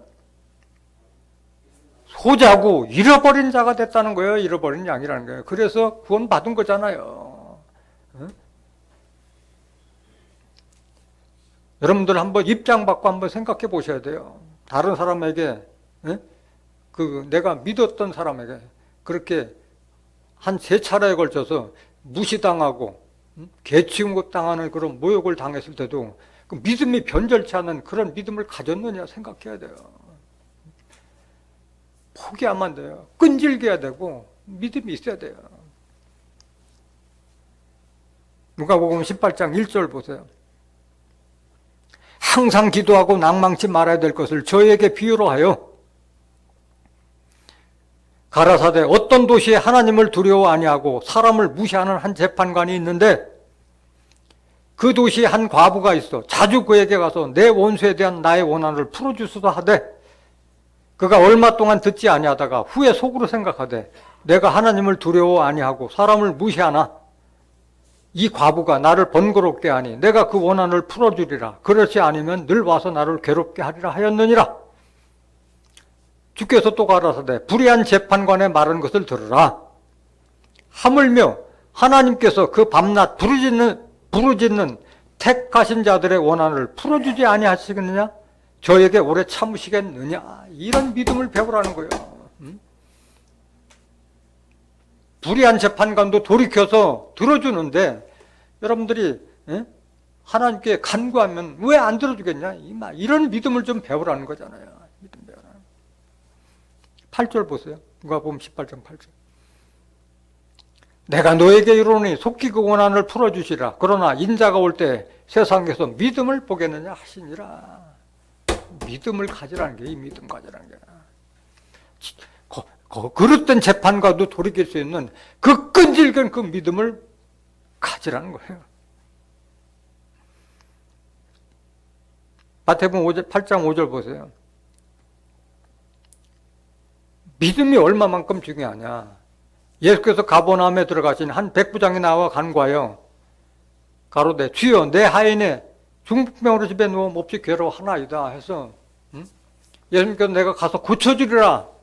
소자고 잃어버린 자가 됐다는 거예요. 잃어버린 양이라는 거예요. 그래서 구원 받은 거잖아요. 여러분들 한번 입장 바꿔 한번 생각해 보셔야 돼요. 다른 사람에게 내가 믿었던 사람에게 그렇게 한 3차례에 걸쳐서 무시당하고 개취급 당하는 그런 모욕을 당했을 때도 그 믿음이 변절치 않은 그런 믿음을 가졌느냐 생각해야 돼요. 포기하면 안 돼요. 끈질겨야 되고 믿음이 있어야 돼요. 누가복음 18장 1절 보세요. 항상 기도하고 낭망치 말아야 될 것을 저에게 비유로 하여 가라사대 어떤 도시에 하나님을 두려워 아니하고 사람을 무시하는 한 재판관이 있는데 그 도시에 한 과부가 있어. 자주 그에게 가서 내 원수에 대한 나의 원한을 풀어주소서 하되 그가 얼마 동안 듣지 아니하다가 후에 속으로 생각하되 내가 하나님을 두려워 아니하고 사람을 무시하나 이 과부가 나를 번거롭게 하니 내가 그 원한을 풀어주리라. 그렇지 않으면 늘 와서 나를 괴롭게 하리라 하였느니라. 주께서 또 가라사대 불의한 재판관의 말한 것을 들으라. 하물며 하나님께서 그 밤낮 부르짖는 택하신 자들의 원한을 풀어주지 아니하시겠느냐? 저에게 오래 참으시겠느냐? 이런 믿음을 배우라는 거예요. 불의한 재판관도 돌이켜서 들어주는데 여러분들이 하나님께 간구하면 왜 안 들어주겠냐? 이런 믿음을 좀 배우라는 거잖아요. 믿음 배우라. 8절 보세요. 누가복음 18장 8절. 내가 너에게 이르노니 속히 그 원한을 풀어주시라. 그러나 인자가 올 때 세상에서 믿음을 보겠느냐 하시니라. 믿음을 가지라는 게 이 믿음 가지라는 게. 그릇된 재판과도 돌이킬 수 있는 그 끈질긴 그 믿음을 가지라는 거예요. 마태복음 8장 5절 보세요. 믿음이 얼마만큼 중요하냐. 예수께서 가버나움에 들어가신 한 백부장이 나와 간구하여 가로되 주여 내 하인의 중풍병으로 집에 누워 몹시 괴로워하나이다 해서 예수님께서 내가 가서 고쳐주리라.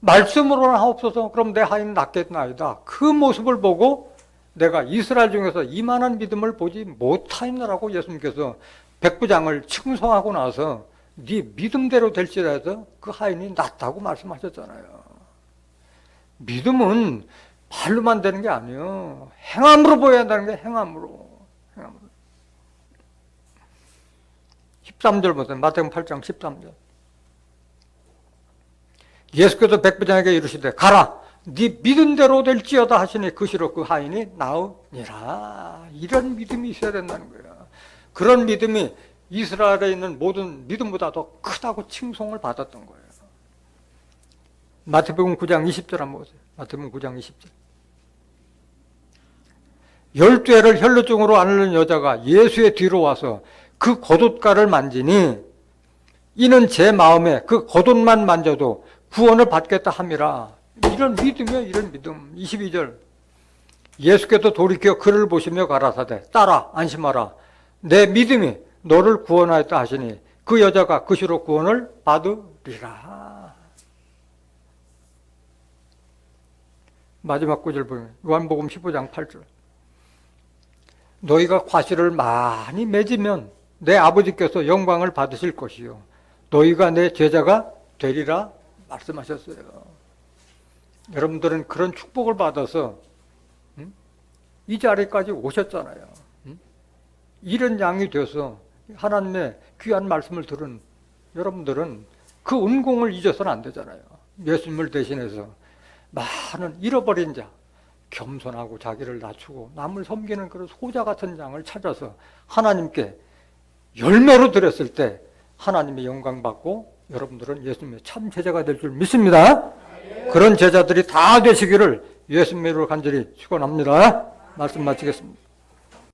말씀으로는 하옵소서. 그럼 내 하인은 낫겠나이다. 그 모습을 보고 내가 이스라엘 중에서 이만한 믿음을 보지 못하였느라고 예수님께서 백부장을 칭송하고 나서 네 믿음대로 될지라도 그 하인이 낫다고 말씀하셨잖아요. 믿음은 말로만 되는 게 아니에요. 행함으로 보여야 한다는 게 행함으로. 13절 보세요. 마태복음 8장 13절. 예수께서 백부장에게 이르시되 가라 네 믿은 대로 될지어다 하시니 그 시로 그 하인이 나으니라. 이런 믿음이 있어야 된다는 거예요. 그런 믿음이 이스라엘에 있는 모든 믿음보다 더 크다고 칭송을 받았던 거예요. 마태복음 9장 20절 한번 보세요. 마태복음 9장 20절. 12해를 혈루증으로 앓는 여자가 예수의 뒤로 와서 그 겉옷가를 만지니 이는 제 마음에 그 겉옷만 만져도 구원을 받겠다 함이라. 이런 믿음이요, 이런 믿음. 22절. 예수께서 돌이켜 그를 보시며 가라사대 따라 안심하라. 내 믿음이 너를 구원하였다 하시니 그 여자가 그 시로 구원을 받으리라. 마지막 구절 보면 요한복음 15장 8절. 너희가 과실을 많이 맺으면 내 아버지께서 영광을 받으실 것이요 너희가 내 제자가 되리라 말씀하셨어요. 여러분들은 그런 축복을 받아서 이 자리까지 오셨잖아요. 이런 양이 되어서 하나님의 귀한 말씀을 들은 여러분들은 그 은공을 잊어서는 안 되잖아요. 예수님을 대신해서 많은 잃어버린 자, 겸손하고 자기를 낮추고 남을 섬기는 그런 소자 같은 양을 찾아서 하나님께 열매로 드렸을 때 하나님의 영광 받고 여러분들은 예수님의 참 제자가 될 줄 믿습니다. 그런 제자들이 다 되시기를 예수님으로 간절히 축원합니다. 말씀 마치겠습니다.